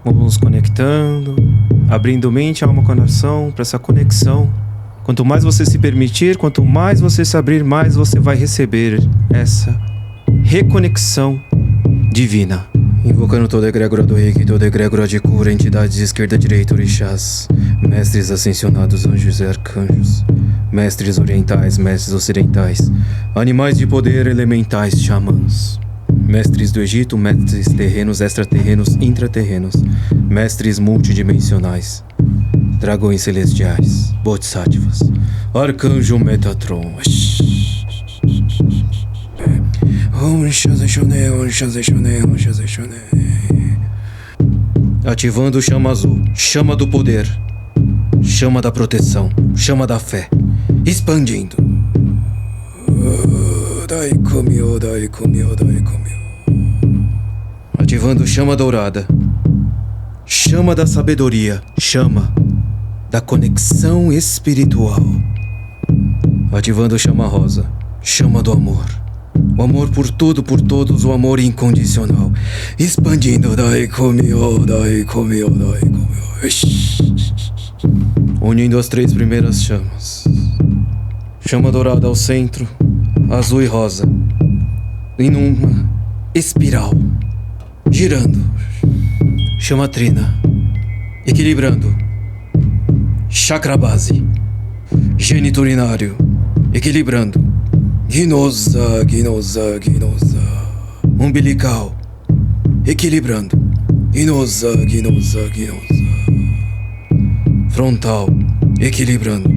Vamos conectando, abrindo mente, alma, coração para essa conexão. Quanto mais você se permitir, quanto mais você se abrir, mais você vai receber essa reconexão divina. Invocando toda a egrégora do Reiki, toda a egrégora de cura, entidades de esquerda, direita, orixás, mestres ascensionados, anjos e arcanjos, mestres orientais, mestres ocidentais, animais de poder, elementais, xamãs, mestres do Egito, mestres terrenos, extraterrenos, intraterrenos, mestres multidimensionais, dragões celestiais, bodhisattvas, arcanjo Metatron. Ativando chama azul, chama do poder, chama da proteção, chama da fé, expandindo. Ativando chama dourada, chama da sabedoria, chama da conexão espiritual. Ativando chama rosa, chama do amor. O amor por tudo, por todos, o amor incondicional. Expandindo, unindo as 3 primeiras chamas. Chama dourada ao centro, azul e rosa, em uma espiral, girando. Chama trina, equilibrando. Chakra base, geniturinário, equilibrando. Ginosa. Umbilical, equilibrando. Ginosa. Frontal, equilibrando.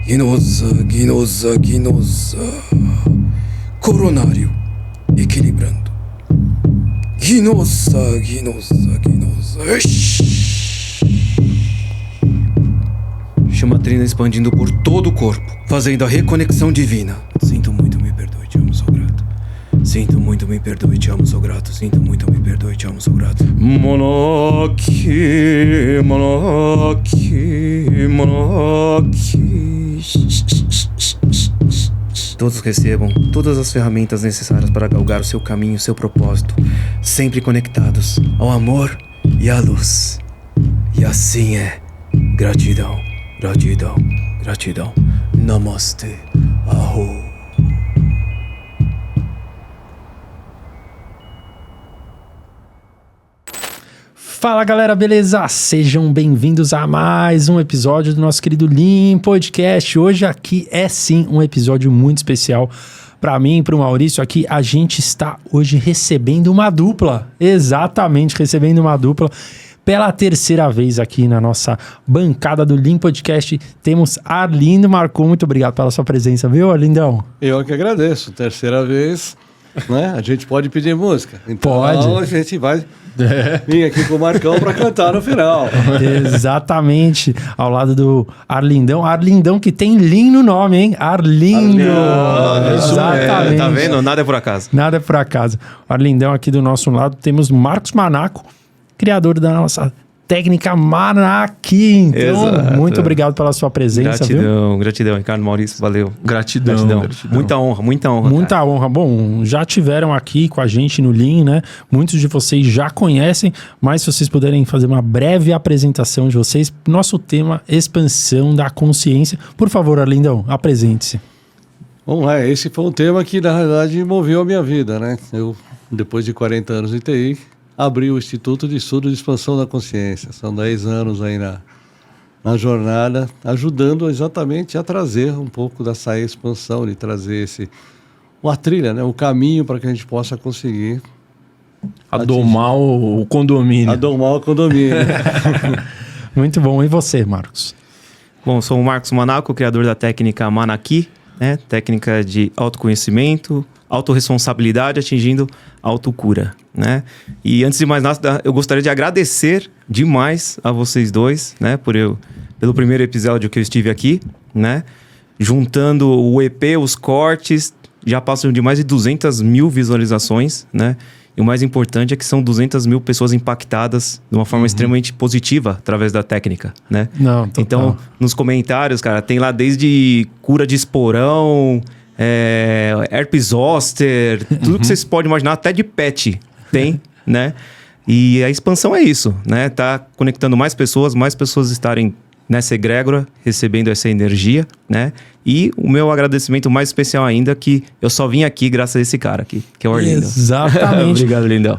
Ginosa. Coronário, equilibrando. Ginosa. Chama trina expandindo por todo o corpo, fazendo a reconexão divina. Sinto muito, me perdoe, te amo, sou grato. Sinto muito, me perdoe, te amo, sou grato. Sinto muito, me perdoe, te amo, sou grato. Monarque. Todos recebam todas as ferramentas necessárias para galgar o seu caminho, o seu propósito, sempre conectados ao amor e à luz. E assim é. Gratidão. Namastê. Aho. Fala galera, beleza? Sejam bem-vindos a mais um episódio do nosso querido Lean Podcast. Hoje aqui é sim um episódio muito especial para mim e para o Maurício. Aqui a gente está hoje recebendo uma dupla, exatamente, recebendo uma dupla. Pela terceira vez aqui na nossa bancada do Lean Podcast, temos Arlindo Marcon. Muito obrigado pela sua presença, viu, Arlindão? Eu que agradeço. Terceira vez, né? A gente pode pedir música. Então, pode. A gente vai vir aqui com o Marcão para cantar no final. Exatamente. Ao lado do Arlindão. Arlindão que tem Lean no nome, hein? Arlindo. Exatamente. Tá vendo? Nada é por acaso. Nada é por acaso. O Arlindão aqui do nosso lado. Temos Marcos Manaco, criador da nossa técnica Manaki. Então, exato. Muito obrigado pela sua presença. Gratidão, Ricardo, Maurício, valeu. Gratidão. Muita honra. Muita honra. Bom, já tiveram aqui com a gente no Lean, né? Muitos de vocês já conhecem, mas se vocês puderem fazer uma breve apresentação de vocês, nosso tema, expansão da consciência. Por favor, Arlindão, apresente-se. Bom, esse foi um tema que, na realidade, moveu a minha vida, né? Eu, depois de 40 anos em TI, abri o Instituto de Estudo de Expansão da Consciência. São 10 anos aí na jornada, ajudando exatamente a trazer um pouco dessa expansão, de trazer uma trilha, né? Um caminho para que a gente possa conseguir domar o condomínio. Muito bom. E você, Marcos? Bom, sou o Marcos Manaco, criador da técnica Manaki, né? Técnica de autoconhecimento, autorresponsabilidade atingindo autocura, né? E antes de mais nada, eu gostaria de agradecer demais a vocês dois, né? Pelo primeiro episódio que eu estive aqui, né? Juntando o EP, os cortes, já passam de mais de 200 mil visualizações, né? E o mais importante é que são 200 mil pessoas impactadas de uma forma extremamente positiva através da técnica, né? Não, total. Então, nos comentários, cara, tem lá desde cura de esporão, herpes zoster, tudo que vocês podem imaginar, até de pet tem, né? E a expansão é isso, né? Tá conectando mais pessoas estarem nessa egrégora, recebendo essa energia, né? E o meu agradecimento mais especial ainda, que eu só vim aqui graças a esse cara aqui, que é o Orlindo. Exatamente. Obrigado, Lindão.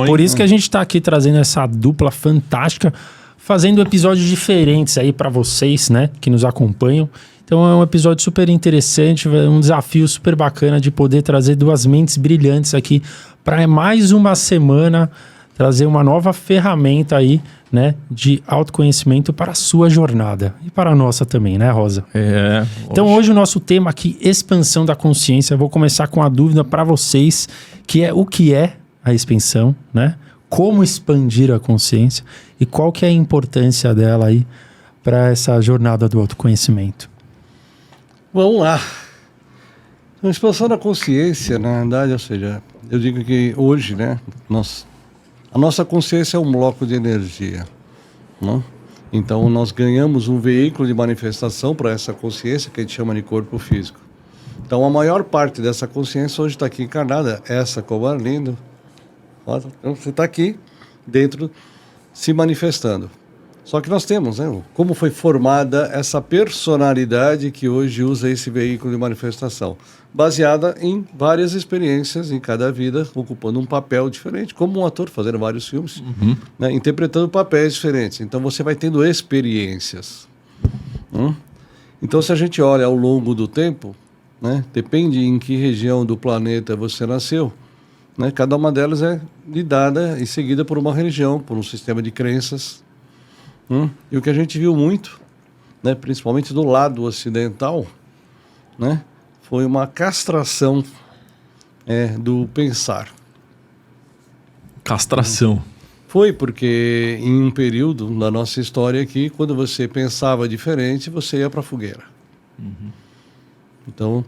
Por isso que a gente tá aqui trazendo essa dupla fantástica, fazendo episódios diferentes aí para vocês, né? Que nos acompanham. Então é um episódio super interessante, um desafio super bacana de poder trazer duas mentes brilhantes aqui para mais uma semana trazer uma nova ferramenta aí, né, de autoconhecimento para a sua jornada e para a nossa também, né, Rosa? Então hoje o nosso tema aqui, expansão da consciência. Eu vou começar com a dúvida para vocês, que é o que é a expansão, né? Como expandir a consciência e qual que é a importância dela aí para essa jornada do autoconhecimento. Vamos lá. A expansão da consciência, na verdade, ou seja, eu digo que hoje, né, a nossa consciência é um bloco de energia, né? Então nós ganhamos um veículo de manifestação para essa consciência que a gente chama de corpo físico. Então a maior parte dessa consciência hoje está aqui encarnada, essa como Arlindo. Então você está aqui dentro se manifestando. Só que nós temos, né, como foi formada essa personalidade que hoje usa esse veículo de manifestação, baseada em várias experiências em cada vida, ocupando um papel diferente, como um ator fazendo vários filmes, né, interpretando papéis diferentes. Então você vai tendo experiências. Então se a gente olha ao longo do tempo, né, depende em que região do planeta você nasceu, né, cada uma delas é lidada e seguida por uma religião, por um sistema de crenças. E o que a gente viu muito, né, principalmente do lado ocidental, né, foi uma castração do pensar. Castração. Foi porque em um período da nossa história aqui, quando você pensava diferente, você ia para a fogueira. Então,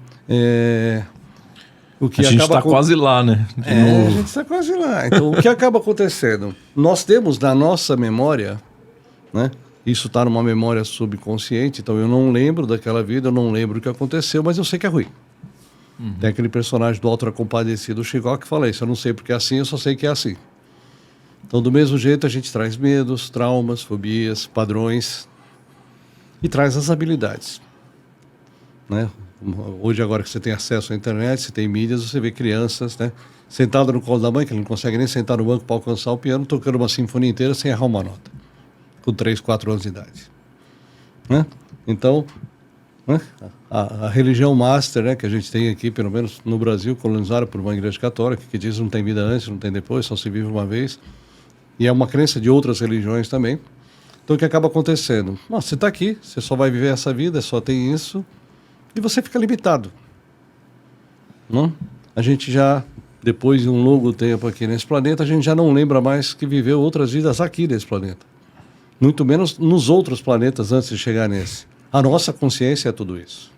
o que a gente está quase lá, né? A gente está quase lá. Então, o que acaba acontecendo? Nós temos na nossa memória, né? Isso está numa memória subconsciente, então eu não lembro daquela vida, eu não lembro o que aconteceu, mas eu sei que é ruim. Tem aquele personagem do Auto Compadecido, Chico, que fala isso, eu não sei porque é assim, eu só sei que é assim. Então, do mesmo jeito, a gente traz medos, traumas, fobias, padrões e traz as habilidades, né? Hoje, agora que você tem acesso à internet, você tem mídias, você vê crianças, né, sentado no colo da mãe, que ele não consegue nem sentar no banco para alcançar o piano, tocando uma sinfonia inteira sem errar uma nota, com 3, 4 anos de idade, né? Então, né, a religião master, né, que a gente tem aqui, pelo menos no Brasil, colonizada por uma igreja católica, que diz que não tem vida antes, não tem depois, só se vive uma vez, e é uma crença de outras religiões também. Então, o que acaba acontecendo? Você está aqui, você só vai viver essa vida, só tem isso, e você fica limitado. Não? A gente já, depois de um longo tempo aqui nesse planeta, a gente já não lembra mais que viveu outras vidas aqui nesse planeta. Muito menos nos outros planetas antes de chegar nesse. A nossa consciência é tudo isso.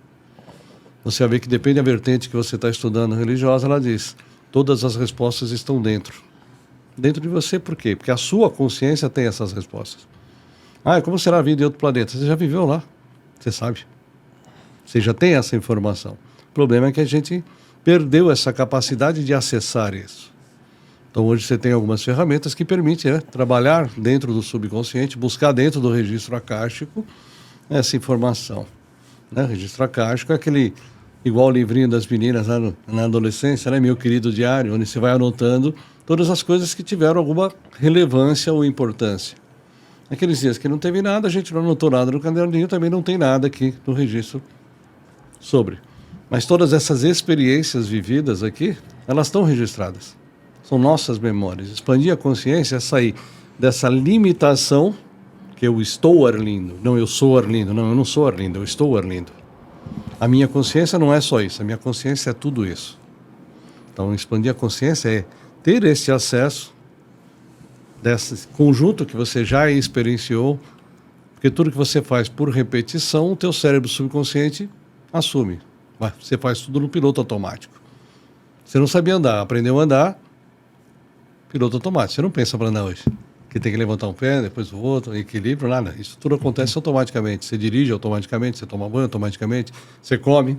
Você vai ver que depende da vertente que você está estudando religiosa, ela diz, todas as respostas estão dentro. Dentro de você, por quê? Porque a sua consciência tem essas respostas. Como será a vida em outro planeta? Você já viveu lá, você sabe. Você já tem essa informação. O problema é que a gente perdeu essa capacidade de acessar isso. Então hoje você tem algumas ferramentas que permitem, né, trabalhar dentro do subconsciente, buscar dentro do registro acástico essa informação. Né? O registro acástico é aquele, igual o livrinho das meninas lá na adolescência, né, Meu Querido Diário, onde você vai anotando todas as coisas que tiveram alguma relevância ou importância. Aqueles dias que não teve nada, a gente não anotou nada no caderninho, também não tem nada aqui no registro sobre. Mas todas essas experiências vividas aqui, elas estão registradas. São nossas memórias. Expandir a consciência é sair dessa limitação que eu estou Arlindo. Não, eu sou Arlindo. Não, eu não sou Arlindo, eu estou Arlindo. A minha consciência não é só isso, a minha consciência é tudo isso. Então, expandir a consciência é ter esse acesso desse conjunto que você já experienciou, porque tudo que você faz por repetição, o teu cérebro subconsciente assume. Você faz tudo no piloto automático. Você não sabia andar, aprendeu a andar, piloto automático. Você não pensa para andar hoje. Que tem que levantar um pé, depois o outro, equilíbrio, nada. Isso tudo acontece automaticamente. Você dirige automaticamente, você toma banho automaticamente, você come.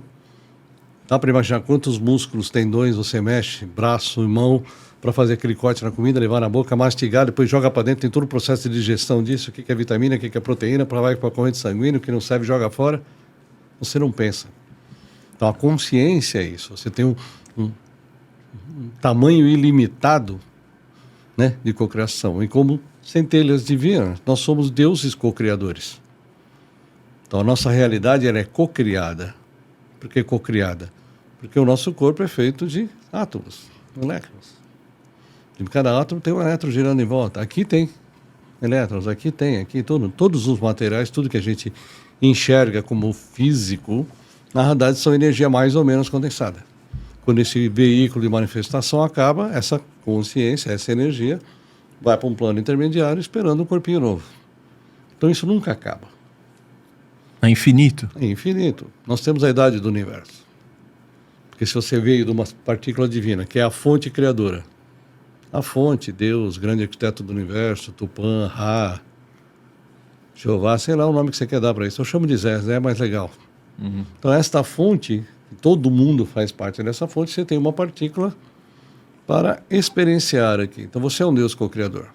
Dá para imaginar quantos músculos, tendões você mexe, braço e mão, para fazer aquele corte na comida, levar na boca, mastigar, depois joga para dentro, tem todo o processo de digestão disso, o que é vitamina, o que é proteína, para vai para a corrente sanguínea, o que não serve joga fora. Você não pensa. Então a consciência é isso. Você tem um tamanho ilimitado, né, de cocriação. E como centelhas divinas, nós somos deuses cocriadores. Então a nossa realidade ela é cocriada. Por que cocriada? Porque o nosso corpo é feito de átomos, elétrons. E cada átomo tem um elétron girando em volta. Aqui tem elétrons, aqui todos os materiais, tudo que a gente enxerga como físico, na realidade são energia mais ou menos condensada. Quando esse veículo de manifestação acaba, essa consciência, essa energia, vai para um plano intermediário esperando um corpinho novo. Então isso nunca acaba. É infinito. É infinito. Nós temos a idade do universo. Porque se você veio de uma partícula divina, que é a fonte criadora, a fonte, Deus, grande arquiteto do universo, Tupã, Ra, Jeová, sei lá o nome que você quer dar para isso. Eu chamo de Zé é mais legal. Uhum. Então esta fonte, todo mundo faz parte dessa fonte, você tem uma partícula para experienciar aqui. Então você é um Deus co-criador.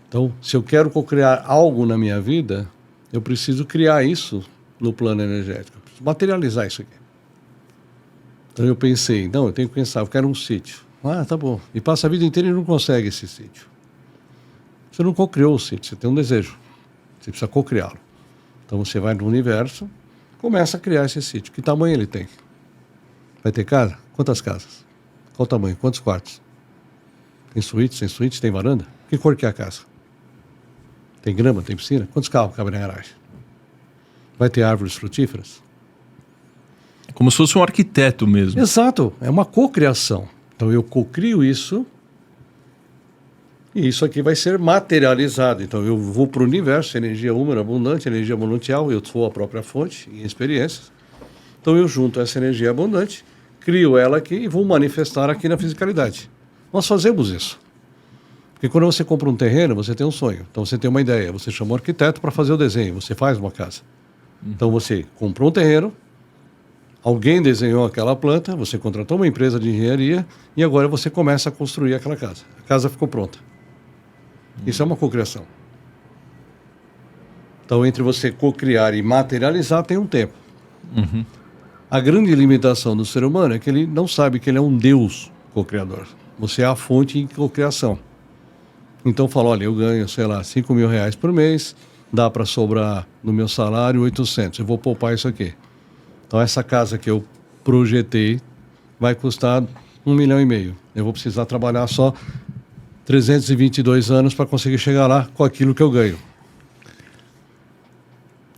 Então, se eu quero co-criar algo na minha vida, eu preciso criar isso no plano energético. Eu preciso materializar isso aqui. Então eu pensei, não, eu tenho que pensar, eu quero um sítio. Ah, tá bom. E passa a vida inteira e não consegue esse sítio. Você não co-criou o sítio, você tem um desejo. Você precisa co-criá-lo. Então você vai no universo, começa a criar esse sítio. Que tamanho ele tem? Vai ter casa? Quantas casas? Qual o tamanho? Quantos quartos? Tem suíte, sem suíte, tem varanda? Que cor que é a casa? Tem grama, tem piscina? Quantos carros cabem na garagem? Vai ter árvores frutíferas? Como se fosse um arquiteto mesmo. Exato, é uma cocriação. Então eu cocrio isso e isso aqui vai ser materializado. Então eu vou para o universo, energia úmera, abundante, energia monuncial, eu sou a própria fonte em experiências. Então eu junto essa energia abundante, crio ela aqui e vou manifestar aqui na fisicalidade. Nós fazemos isso. Porque quando você compra um terreno, você tem um sonho. Então você tem uma ideia, você chama um arquiteto para fazer o desenho, você faz uma casa. Então você comprou um terreno, alguém desenhou aquela planta, você contratou uma empresa de engenharia e agora você começa a construir aquela casa. A casa ficou pronta. Isso é uma cocriação. Então, entre você cocriar e materializar, tem um tempo. Uhum. A grande limitação do ser humano é que ele não sabe que ele é um Deus cocriador. Você é a fonte em cocriação. Então, fala, olha, eu ganho, sei lá, R$5.000 por mês, dá para sobrar no meu salário 800. Eu vou poupar isso aqui. Então, essa casa que eu projetei vai custar R$1,5 milhão. Eu vou precisar trabalhar só 322 anos para conseguir chegar lá com aquilo que eu ganho.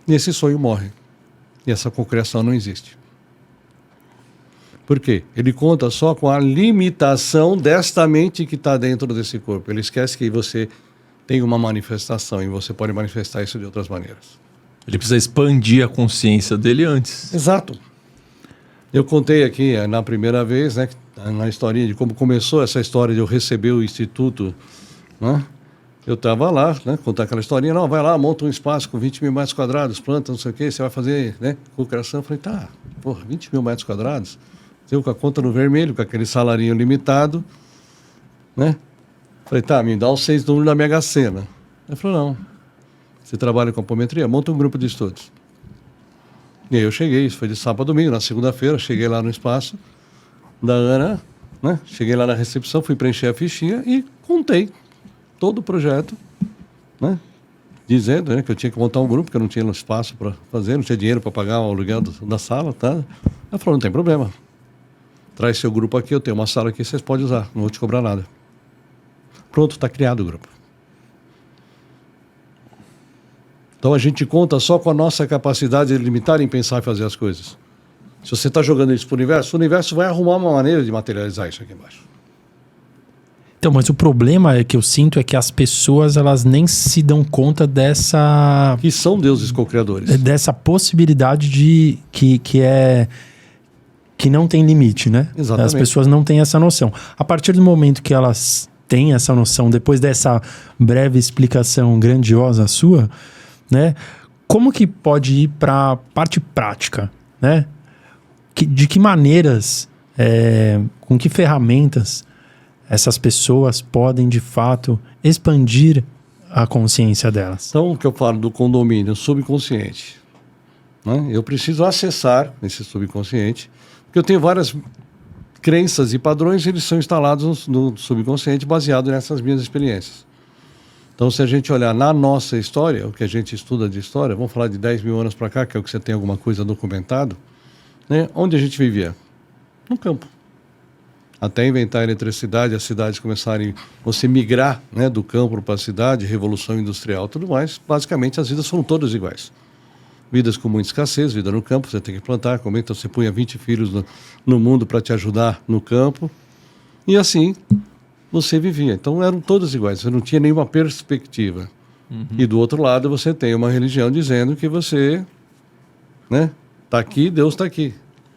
E esse sonho morre. E essa cocriação não existe. Por quê? Ele conta só com a limitação desta mente que está dentro desse corpo. Ele esquece que você tem uma manifestação e você pode manifestar isso de outras maneiras. Ele precisa expandir a consciência dele antes. Exato. Eu contei aqui na primeira vez, né, na historinha de como começou essa história de eu receber o instituto, né? Eu estava lá, né, contar aquela historinha, não, vai lá, monta um espaço com 20 mil metros quadrados, planta, não sei o que, você vai fazer, né, cocriação. Eu falei, tá, porra, 20 mil metros quadrados? Eu com a conta no vermelho, com aquele salarinho limitado, né? Falei, tá, me dá os 6 números da Mega Sena. Ele falou, não, você trabalha com apometria? Monta um grupo de estudos. E aí eu cheguei, isso foi de sábado a domingo, na segunda-feira, cheguei lá no espaço da Ana, né? Cheguei lá na recepção, fui preencher a fichinha e contei todo o projeto, né? Dizendo, né, que eu tinha que montar um grupo, que eu não tinha espaço para fazer, não tinha dinheiro para pagar o aluguel da sala, tá? Ela falou, não tem problema. Traz seu grupo aqui, eu tenho uma sala aqui, vocês podem usar, não vou te cobrar nada. Pronto, está criado o grupo. Então a gente conta só com a nossa capacidade limitada em pensar e fazer as coisas. Se você está jogando isso para o universo vai arrumar uma maneira de materializar isso aqui embaixo. Então, mas o problema é que eu sinto é que as pessoas, elas nem se dão conta dessa... Que são deuses co-criadores. Dessa possibilidade de... que não tem limite, né? Exatamente. As pessoas não têm essa noção. A partir do momento que elas têm essa noção, depois dessa breve explicação grandiosa sua, né? Como que pode ir para a parte prática? né? De que maneiras, com que ferramentas essas pessoas podem, de fato, expandir a consciência delas? Então, o que eu falo do condomínio subconsciente, né? Eu preciso acessar esse subconsciente, porque eu tenho várias crenças e padrões, eles são instalados no subconsciente baseado nessas minhas experiências. Então, se a gente olhar na nossa história, o que a gente estuda de história, vamos falar de 10 mil anos para cá, que é o que você tem alguma coisa documentado, né? Onde a gente vivia? No campo. Até inventar a eletricidade, as cidades começarem, você migrar, né, do campo para a cidade, revolução industrial, tudo mais, basicamente as vidas foram todas iguais. Vidas com muita escassez, vida no campo, você tem que plantar, comer, então você punha 20 filhos no mundo para te ajudar no campo, e assim você vivia. Então eram todas iguais, você não tinha nenhuma perspectiva. E do outro lado você tem uma religião dizendo que você, né, está aqui, Deus está aqui.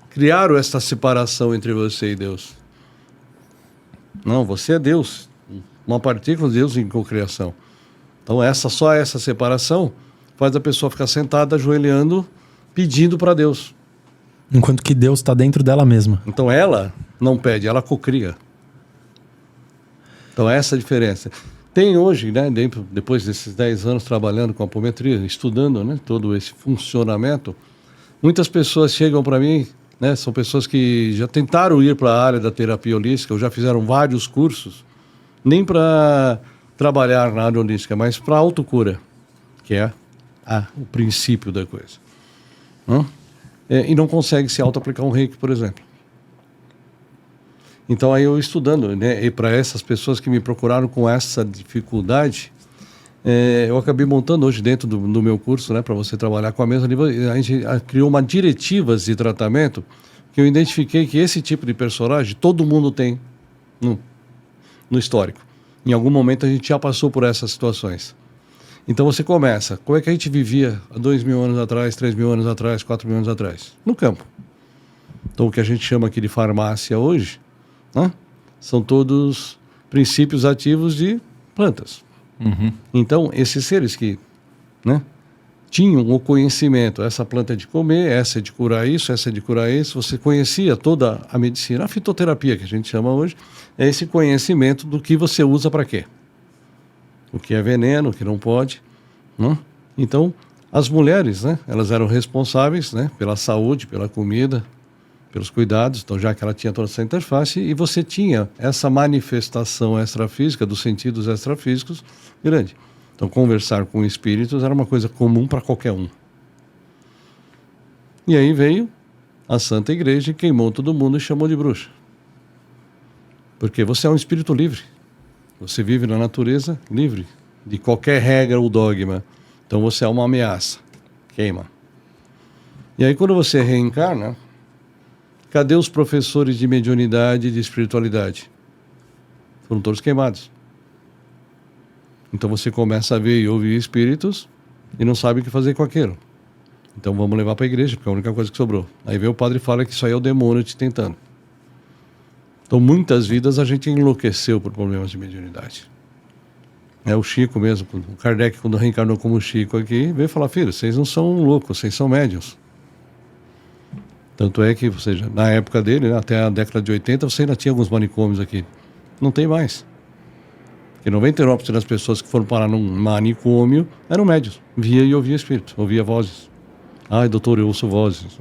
Criaram essa separação entre você e Deus. Não, você é Deus, uma partícula de Deus em cocriação. Então só essa separação faz a pessoa ficar sentada, ajoelhando, pedindo para Deus. Enquanto que Deus está dentro dela mesma. Então ela não pede, ela cocria. Então essa é a diferença. Tem hoje, né, depois desses 10 anos trabalhando com apometria, estudando, né, todo esse funcionamento, muitas pessoas chegam para mim, né, são pessoas que já tentaram ir para a área da terapia holística, ou já fizeram vários cursos, nem para trabalhar na área holística, mas para autocura, que é o princípio da coisa. E não consegue se auto-aplicar um reiki, por exemplo. Então aí eu estudando, né, e para essas pessoas que me procuraram com essa dificuldade, eu acabei montando hoje dentro do meu curso, né, para você trabalhar com a mesa, a gente criou uma diretivas de tratamento que eu identifiquei que esse tipo de personagem todo mundo tem no histórico. Em algum momento a gente já passou por essas situações. Então você começa, como é que a gente vivia há 2 mil anos atrás, 3 mil anos atrás, 4 mil anos atrás? No campo. Então o que a gente chama aqui de farmácia hoje, né, são todos princípios ativos de plantas. Então, esses seres que, né, tinham o conhecimento, essa planta é de comer, essa é de curar isso, essa é de curar isso, você conhecia toda a medicina, a fitoterapia que a gente chama hoje, é esse conhecimento do que você usa para quê. O que é veneno, o que não pode. Né? Então, as mulheres, né, elas eram responsáveis, né, pela saúde, pela comida, pelos cuidados, então já que ela tinha toda essa interface, e você tinha essa manifestação extrafísica, dos sentidos extrafísicos, grande. Então, conversar com espíritos era uma coisa comum para qualquer um. E aí veio a Santa Igreja e queimou todo mundo e chamou de bruxa. Porque você é um espírito livre. Você vive na natureza livre de qualquer regra ou dogma. Então, você é uma ameaça. Queima. E aí, quando você reencarna, cadê os professores de mediunidade e de espiritualidade? Foram todos queimados. Então você começa a ver e ouvir espíritos e não sabe o que fazer com aquilo. Então vamos levar para a igreja, porque é a única coisa que sobrou. Aí vem o padre e fala que isso aí é o demônio te tentando. Então muitas vidas a gente enlouqueceu por problemas de mediunidade. O Chico mesmo, o Kardec, quando reencarnou como Chico aqui, veio falar: filho, vocês não são loucos, vocês são médiuns. Tanto é que, ou seja, na época dele, né, até a década de 80, você ainda tinha alguns manicômios aqui. Não tem mais. Porque 99% das pessoas que foram parar num manicômio eram médios. Via e ouvia espírito, ouvia vozes. Ai, doutor, eu ouço vozes.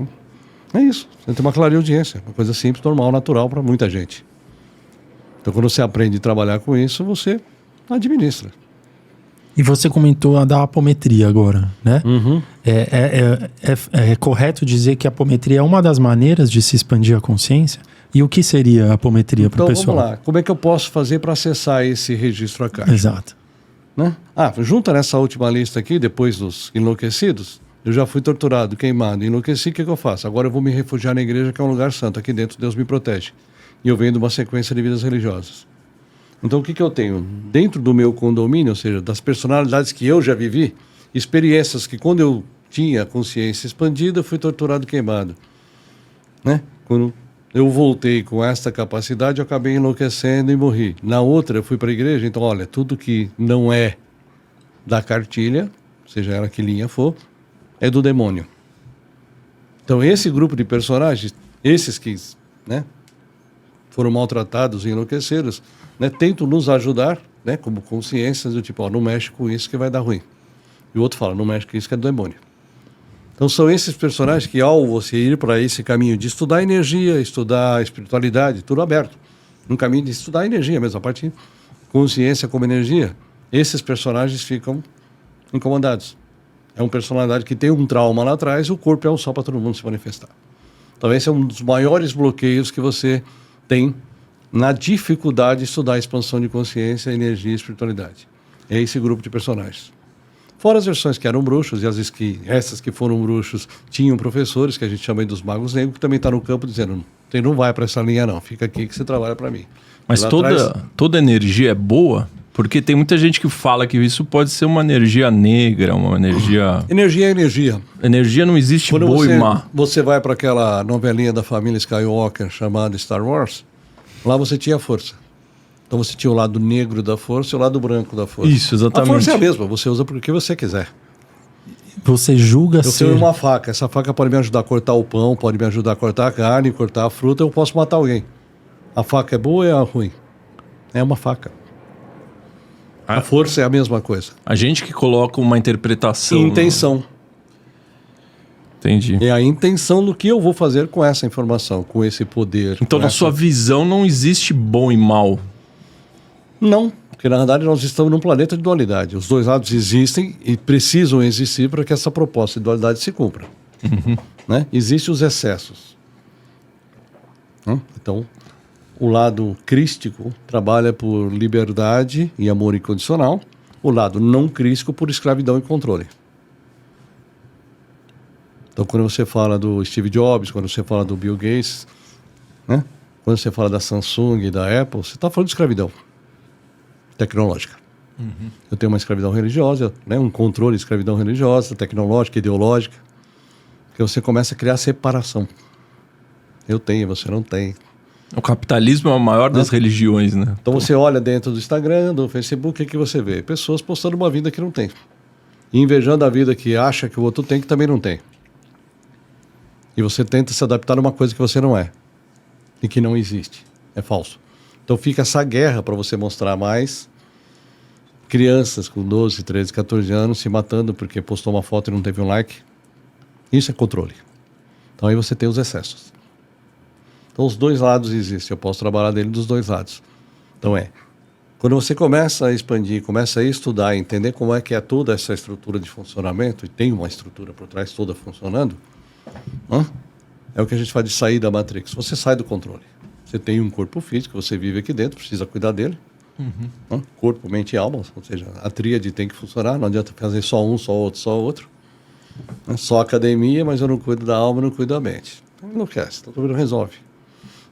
É isso. Você tem uma clareaudiência, uma coisa simples, normal, natural para muita gente. Então, quando você aprende a trabalhar com isso, você administra. E você comentou da apometria agora, né? É correto dizer que a apometria é uma das maneiras de se expandir a consciência? E o que seria a apometria para o pessoal? Então, vamos lá. Como é que eu posso fazer para acessar esse registro acástico? Exato. Né? Junta nessa última lista aqui, depois dos enlouquecidos, eu já fui torturado, queimado, enlouqueci, o que eu faço? Agora eu vou me refugiar na igreja, que é um lugar santo. Aqui dentro Deus me protege. E eu venho de uma sequência de vidas religiosas. Então o que eu tenho? Dentro do meu condomínio, ou seja, das personalidades que eu já vivi, experiências que quando eu tinha consciência expandida, eu fui torturado, queimado. Né? Quando eu voltei com esta capacidade, eu acabei enlouquecendo e morri. Na outra, eu fui para a igreja, então, olha, tudo que não é da cartilha, seja ela que linha for, é do demônio. Então, esse grupo de personagens, esses que, né, foram maltratados e enlouquecidos, né, tentam nos ajudar, né, como consciências do tipo, ó, não mexe com isso que vai dar ruim. E o outro fala, não mexe com isso que é do demônio. Então, são esses personagens que, ao você ir para esse caminho de estudar energia, estudar espiritualidade, tudo aberto, um caminho de estudar energia mesmo, a parte de consciência como energia, esses personagens ficam incomodados. É uma personalidade que tem um trauma lá atrás, o corpo é um só para todo mundo se manifestar. Então esse é um dos maiores bloqueios que você tem na dificuldade de estudar a expansão de consciência, energia e espiritualidade. É esse grupo de personagens. Fora as versões que eram bruxos, e essas que foram bruxos tinham professores, que a gente chama de dos magos negros, que também está no campo dizendo, você não vai para essa linha não, fica aqui que você trabalha para mim. Mas toda energia é boa? Porque tem muita gente que fala que isso pode ser uma energia negra, uma energia... Energia é energia. Energia não existe boa e má. Você vai para aquela novelinha da família Skywalker chamada Star Wars, lá você tinha força. Então você tinha o lado negro da força e o lado branco da força. Isso, exatamente. A força é a mesma, você usa porque você quiser. Você julga ser... Eu tenho uma faca, essa faca pode me ajudar a cortar o pão, pode me ajudar a cortar a carne, cortar a fruta, eu posso matar alguém. A faca é boa ou é ruim? É uma faca. A força é a mesma coisa. A gente que coloca uma interpretação... Intenção. Entendi. É a intenção do que eu vou fazer com essa informação, com esse poder. Então, na sua visão, não existe bom e mal? Não, porque na verdade nós estamos num planeta de dualidade. Os dois lados existem e precisam existir para que essa proposta de dualidade se cumpra. Uhum. Né? Existem os excessos. Então... O lado crístico trabalha por liberdade e amor incondicional. O lado não crístico por escravidão e controle. Então, quando você fala do Steve Jobs, quando você fala do Bill Gates, né? Quando você fala da Samsung e da Apple, você está falando de escravidão tecnológica. Uhum. Eu tenho uma escravidão religiosa, né? Um controle de escravidão religiosa, tecnológica, ideológica, que você começa a criar separação. Eu tenho, você não tem. O capitalismo é a maior das religiões, né? Então você olha dentro do Instagram, do Facebook, o que você vê? Pessoas postando uma vida que não tem. E invejando a vida que acha que o outro tem, que também não tem. E você tenta se adaptar a uma coisa que você não é. E que não existe. É falso. Então fica essa guerra para você mostrar mais crianças com 12, 13, 14 anos se matando porque postou uma foto e não teve um like. Isso é controle. Então aí você tem os excessos. Então os dois lados existem, eu posso trabalhar dele dos dois lados. Então quando você começa a expandir, começa a estudar, entender como é que é toda essa estrutura de funcionamento, e tem uma estrutura por trás toda funcionando, é o que a gente fala de sair da Matrix. Você sai do controle. Você tem um corpo físico, você vive aqui dentro, precisa cuidar dele. Uhum. Corpo, mente e alma, ou seja, a tríade tem que funcionar, não adianta fazer só um, só outro, só outro. Só academia, mas eu não cuido da alma, não cuido da mente. Enlouquece, então não resolve.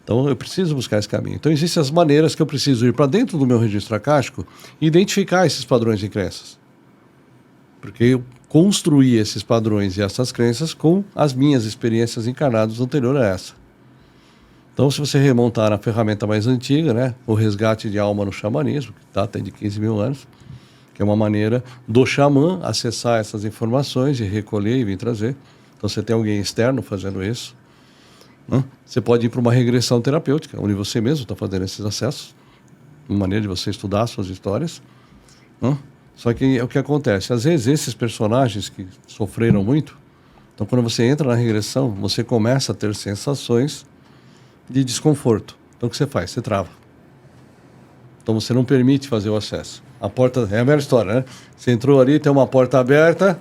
Então, eu preciso buscar esse caminho. Então, existem as maneiras que eu preciso ir para dentro do meu registro acástico e identificar esses padrões de crenças. Porque eu construí esses padrões e essas crenças com as minhas experiências encarnadas anterior a essa. Então, se você remontar na ferramenta mais antiga, né, o resgate de alma no xamanismo, que tem de 15 mil anos, que é uma maneira do xamã acessar essas informações e recolher e vir trazer. Então, você tem alguém externo fazendo isso. Você pode ir para uma regressão terapêutica, onde você mesmo está fazendo esses acessos, uma maneira de você estudar suas histórias. Só que é o que acontece, às vezes esses personagens que sofreram muito, então quando você entra na regressão, você começa a ter sensações de desconforto. Então o que você faz? Você trava. Então você não permite fazer o acesso. A porta, é a mesma história, né? Você entrou ali, tem uma porta aberta,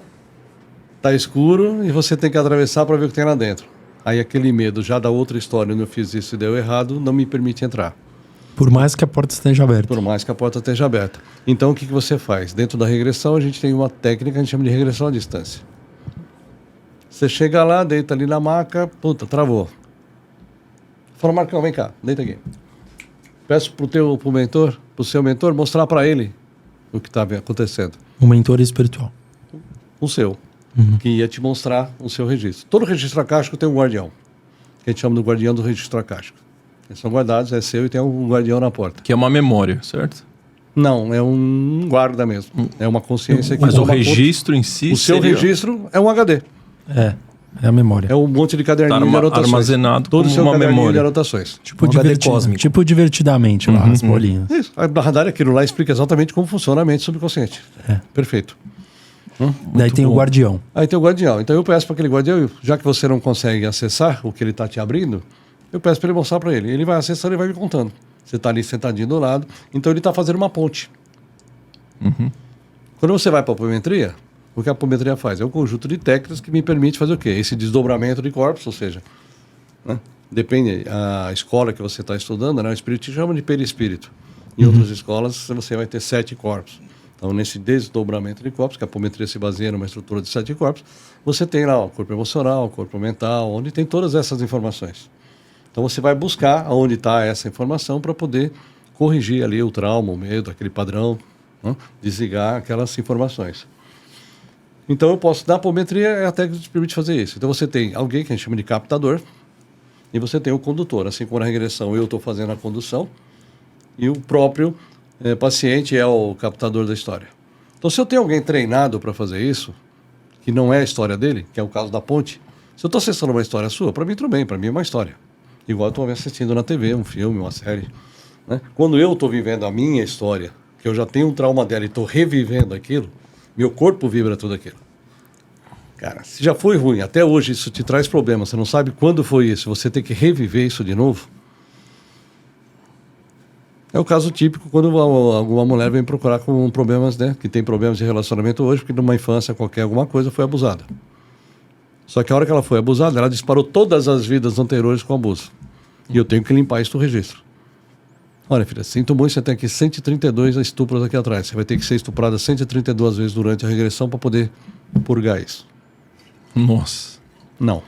está escuro e você tem que atravessar para ver o que tem lá dentro. Aí aquele medo já da outra história, onde eu fiz isso e deu errado, não me permite entrar. Por mais que a porta esteja aberta. Por mais que a porta esteja aberta. Então o que você faz? Dentro da regressão a gente tem uma técnica que a gente chama de regressão à distância. Você chega lá, deita ali na maca, travou. Fala, Marcão, vem cá, deita aqui. Peço pro seu mentor, mostrar para ele o que está acontecendo. Um mentor espiritual. O seu. Que ia te mostrar o seu registro. Todo registro acástico tem um guardião, que a gente chama do guardião do registro acástico. Eles são guardados, é seu e tem um guardião na porta. Que é uma memória, certo? Não, é um guarda mesmo. É uma consciência que... Mas o registro em si o seu registro é um HD. É a memória. É um monte de caderninho Tá de anotações. armazenado Todo o como seu uma caderninho memória. de anotações. cósmico. Tipo divertidamente lá, as bolinhas. Isso. Na verdade, aquilo lá explica exatamente como funciona a mente subconsciente. Perfeito. Daí tem o guardião. Aí tem o guardião. Então eu peço para aquele guardião, já que você não consegue acessar o que ele está te abrindo, eu peço para ele mostrar para ele. Ele vai acessando e vai me contando. Você está ali sentadinho do lado, então ele está fazendo uma ponte. Quando você vai para a apometria, o que a apometria faz? É um conjunto de técnicas que me permite fazer o quê? Esse desdobramento de corpos, ou seja, né? Depende a escola que você está estudando, né? O espírito chama de perispírito. Em outras escolas você vai ter 7 corpos. Então, nesse desdobramento de corpos, que a apometria se baseia numa estrutura de 7 corpos, você tem lá o corpo emocional, o corpo mental, onde tem todas essas informações. Então, você vai buscar onde está essa informação para poder corrigir ali o trauma, o medo, aquele padrão, né? Desligar aquelas informações. Então, eu posso, na apometria, é a técnica que te permite fazer isso. Então, você tem alguém que a gente chama de captador e você tem o condutor. Assim como na regressão eu estou fazendo a condução e o próprio paciente é o captador da história. Então, se eu tenho alguém treinado para fazer isso, que não é a história dele, que é o caso da ponte, se eu estou acessando uma história sua, para mim tudo bem, para mim é uma história. Igual eu estou assistindo na TV, um filme, uma série. Né? Quando eu estou vivendo a minha história, que eu já tenho um trauma dela e estou revivendo aquilo, meu corpo vibra tudo aquilo. Cara, se já foi ruim, até hoje isso te traz problemas, você não sabe quando foi isso, você tem que reviver isso de novo. É o caso típico quando alguma mulher vem procurar com problemas, né? Que tem problemas de relacionamento hoje, porque numa infância qualquer alguma coisa foi abusada. Só que a hora que ela foi abusada, ela disparou todas as vidas anteriores com abuso. E eu tenho que limpar isso do registro. Olha, filha, sinto muito, você tem aqui 132 estupros aqui atrás. Você vai ter que ser estuprada 132 vezes durante a regressão para poder purgar isso. Nossa. Não.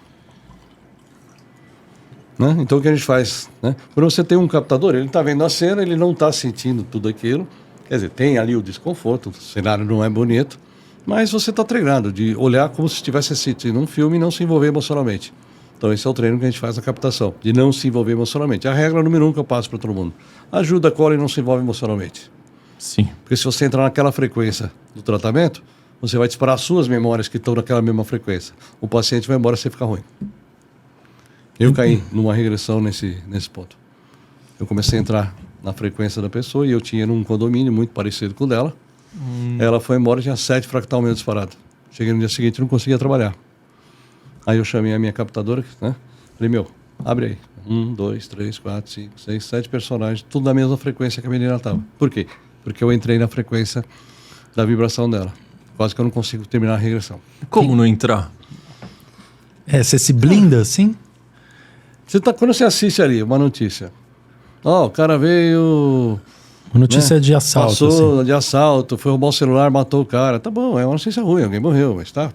Né? Então o que a gente faz? Né? Quando você tem um captador, ele está vendo a cena, ele não está sentindo tudo aquilo. Quer dizer, tem ali o desconforto, o cenário não é bonito, mas você está treinado de olhar como se estivesse assistindo um filme e não se envolver emocionalmente. Então esse é o treino que a gente faz na captação, de não se envolver emocionalmente. A regra número 1 que eu passo para todo mundo: ajuda, cola e não se envolve emocionalmente. Sim. Porque se você entrar naquela frequência do tratamento, você vai disparar as suas memórias que estão naquela mesma frequência. O paciente vai embora, você fica ruim. Eu caí numa regressão nesse ponto. Eu comecei a entrar na frequência da pessoa e eu tinha num condomínio muito parecido com o dela. Ela foi embora, tinha 7 fractal meio disparado. Cheguei no dia seguinte e não conseguia trabalhar. Aí eu chamei a minha captadora, né? Falei, meu, abre aí. 1, 2, 3, 4, 5, 6, 7 personagens, tudo na mesma frequência que a menina estava. Por quê? Porque eu entrei na frequência da vibração dela. Quase que eu não consigo terminar a regressão. Como não entrar? Você se blinda assim? Quando você assiste ali uma notícia, o cara veio... Uma notícia de assalto. Passou assim. de assalto, foi roubar o celular, matou o cara. Tá bom, é uma notícia ruim, alguém morreu, mas tá.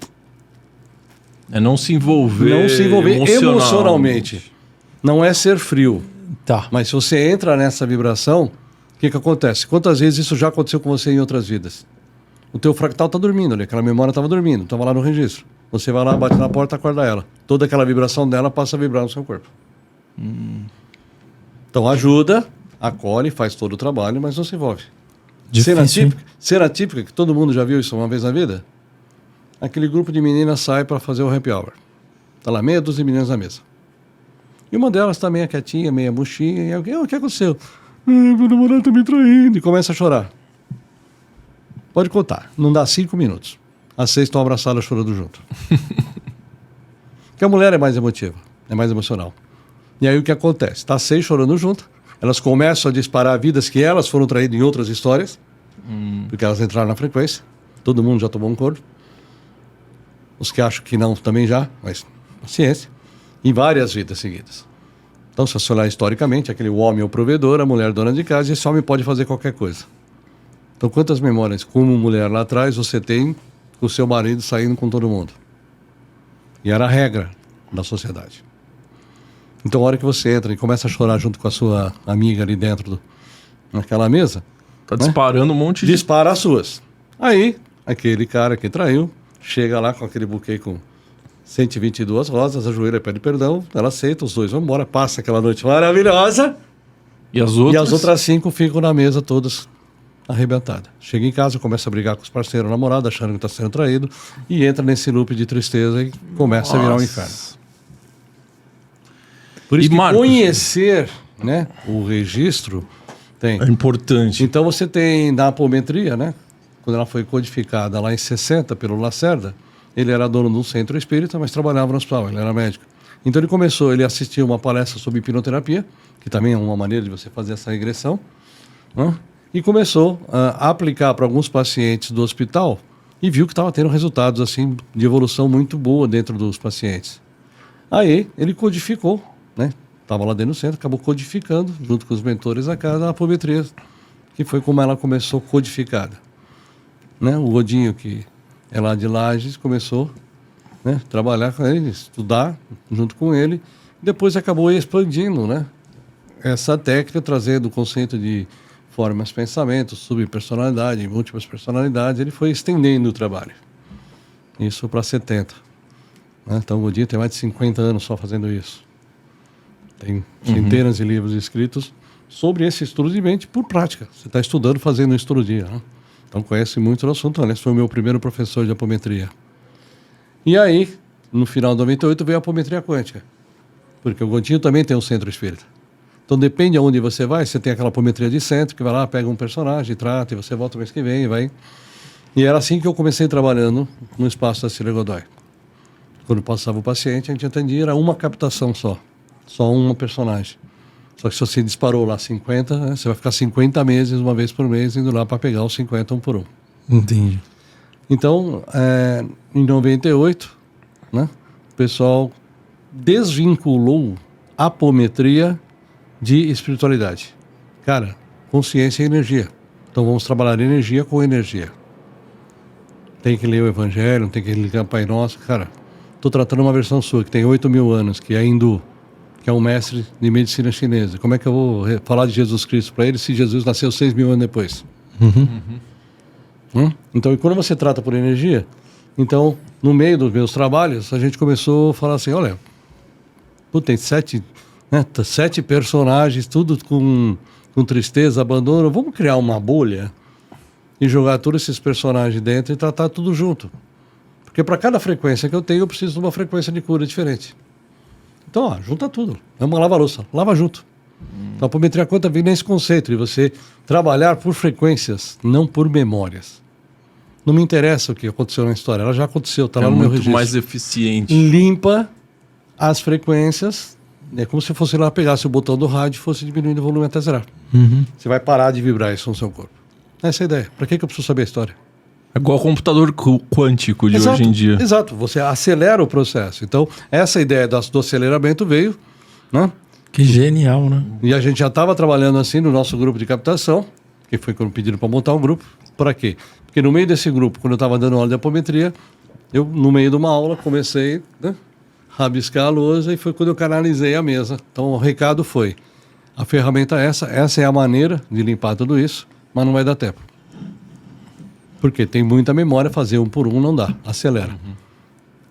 É não se envolver, emocionalmente. Não é ser frio. Tá. Mas se você entra nessa vibração, o que acontece? Quantas vezes isso já aconteceu com você em outras vidas? O teu fractal tá dormindo ali, aquela memória estava dormindo, estava lá no registro. Você vai lá, bate na porta, acorda ela. Toda aquela vibração dela passa a vibrar no seu corpo. Então ajuda, acolhe, faz todo o trabalho, mas não se envolve. Cena típica, que todo mundo já viu isso uma vez na vida? Aquele grupo de meninas sai para fazer o happy hour. Tá lá meia dúzia de meninas na mesa. E uma delas tá meio quietinha, meio murchinha, e alguém, o que aconteceu? Meu namorado tá me traindo. E começa a chorar. Pode contar, não dá 5 minutos. As 6 estão abraçadas chorando junto. Porque a mulher é mais emotiva, é mais emocional. E aí o que acontece? Tá 6 chorando junto, elas começam a disparar vidas que elas foram traídas em outras histórias, porque elas entraram na frequência, todo mundo já tomou um corpo. Os que acham que não também já, mas paciência. Em várias vidas seguidas. Então, se você olhar historicamente, aquele homem é o provedor, a mulher dona de casa, e esse homem pode fazer qualquer coisa. Então, quantas memórias como mulher lá atrás você tem com o seu marido saindo com todo mundo? E era a regra da sociedade. Então, a hora que você entra e começa a chorar junto com a sua amiga ali dentro naquela mesa... Tá disparando um monte de... Dispara as suas. Aí, aquele cara que traiu, chega lá com aquele buquê com 122 rosas, ajoelha e pede perdão, ela aceita, os dois vão embora, passa aquela noite maravilhosa. E as outras 5 ficam na mesa todas arrebentada. Chega em casa, começa a brigar com os parceiros, namorado, achando que está sendo traído, e entra nesse loop de tristeza e começa a virar um inferno. Por isso E que Marcos? conhecer, né, o registro tem. É importante. Então você tem na apometria, né? Quando ela foi codificada lá em 60 pelo Lacerda, ele era dono de um centro espírita, mas trabalhava no hospital, ele era médico. Então ele assistiu uma palestra sobre hipnoterapia, que também é uma maneira de você fazer essa regressão, né? E começou a aplicar para alguns pacientes do hospital e viu que estava tendo resultados assim de evolução muito boa dentro dos pacientes. Aí ele codificou, né? Estava lá dentro do centro, acabou codificando, junto com os mentores da casa, a apometria, que foi como ela começou codificada. Né? O Godinho, que é lá de Lages, começou, né, a trabalhar com ele, estudar junto com ele, depois acabou expandindo, né, essa técnica, trazendo o conceito de formas, pensamentos, subpersonalidade, múltiplas personalidades, ele foi estendendo o trabalho. Isso para 70. Né? Então o Godinho tem mais de 50 anos só fazendo isso. Tem centenas de livros escritos sobre esse estudo de mente por prática. Você está estudando, fazendo um estudo dia. Né? Então conhece muito do assunto. Aliás, foi o meu primeiro professor de apometria. E aí, no final de 98, veio a apometria quântica. Porque o Godinho também tem um centro espírita. Então depende aonde você vai, você tem aquela apometria de centro, que vai lá, pega um personagem, trata, e você volta o mês que vem, e vai. E era assim que eu comecei trabalhando no espaço da Cília Godoy. Quando passava o paciente, a gente atendia, era uma captação só uma personagem. Só que se você disparou lá 50, né, você vai ficar 50 meses, uma vez por mês, indo lá para pegar os 50 um por um. Entendi. Então, em 98, né, o pessoal desvinculou a apometria de espiritualidade. Cara, consciência e energia. Então vamos trabalhar energia com energia. Tem que ler o Evangelho, tem que ligar o Pai Nosso. Cara, estou tratando uma versão sua que tem 8.000 anos, que é hindu, que é um mestre de medicina chinesa. Como é que eu vou falar de Jesus Cristo para ele se Jesus nasceu 6.000 anos depois? Então, e quando você trata por energia, então, no meio dos meus trabalhos, a gente começou a falar assim, olha, tem 7 personagens, tudo com tristeza, abandono, vamos criar uma bolha e jogar todos esses personagens dentro e tratar tudo junto. Porque para cada frequência que eu tenho, eu preciso de uma frequência de cura diferente. Então, junta tudo. É uma lava-louça. Lava junto. Então, a apometria quântica vem nesse conceito de você trabalhar por frequências, não por memórias. Não me interessa o que aconteceu na história. Ela já aconteceu, está lá no meu registro. É muito mais eficiente. Limpa as frequências. É como se fosse lá, pegasse o botão do rádio e fosse diminuindo o volume até zerar. Você vai parar de vibrar isso no seu corpo. Essa é a ideia. Para que eu preciso saber a história? É igual o computador quântico de hoje em dia. Exato, você acelera o processo. Então, essa ideia do aceleramento veio, né? Que genial, né? E a gente já estava trabalhando assim no nosso grupo de captação, que foi quando pediram para montar um grupo. Para quê? Porque no meio desse grupo, quando eu estava dando aula de apometria, eu, no meio de uma aula, comecei, né, a rabiscar a lousa e foi quando eu canalizei a mesa. Então, o recado foi, a ferramenta é essa é a maneira de limpar tudo isso, mas não vai dar tempo. Porque tem muita memória, fazer um por um não dá, acelera.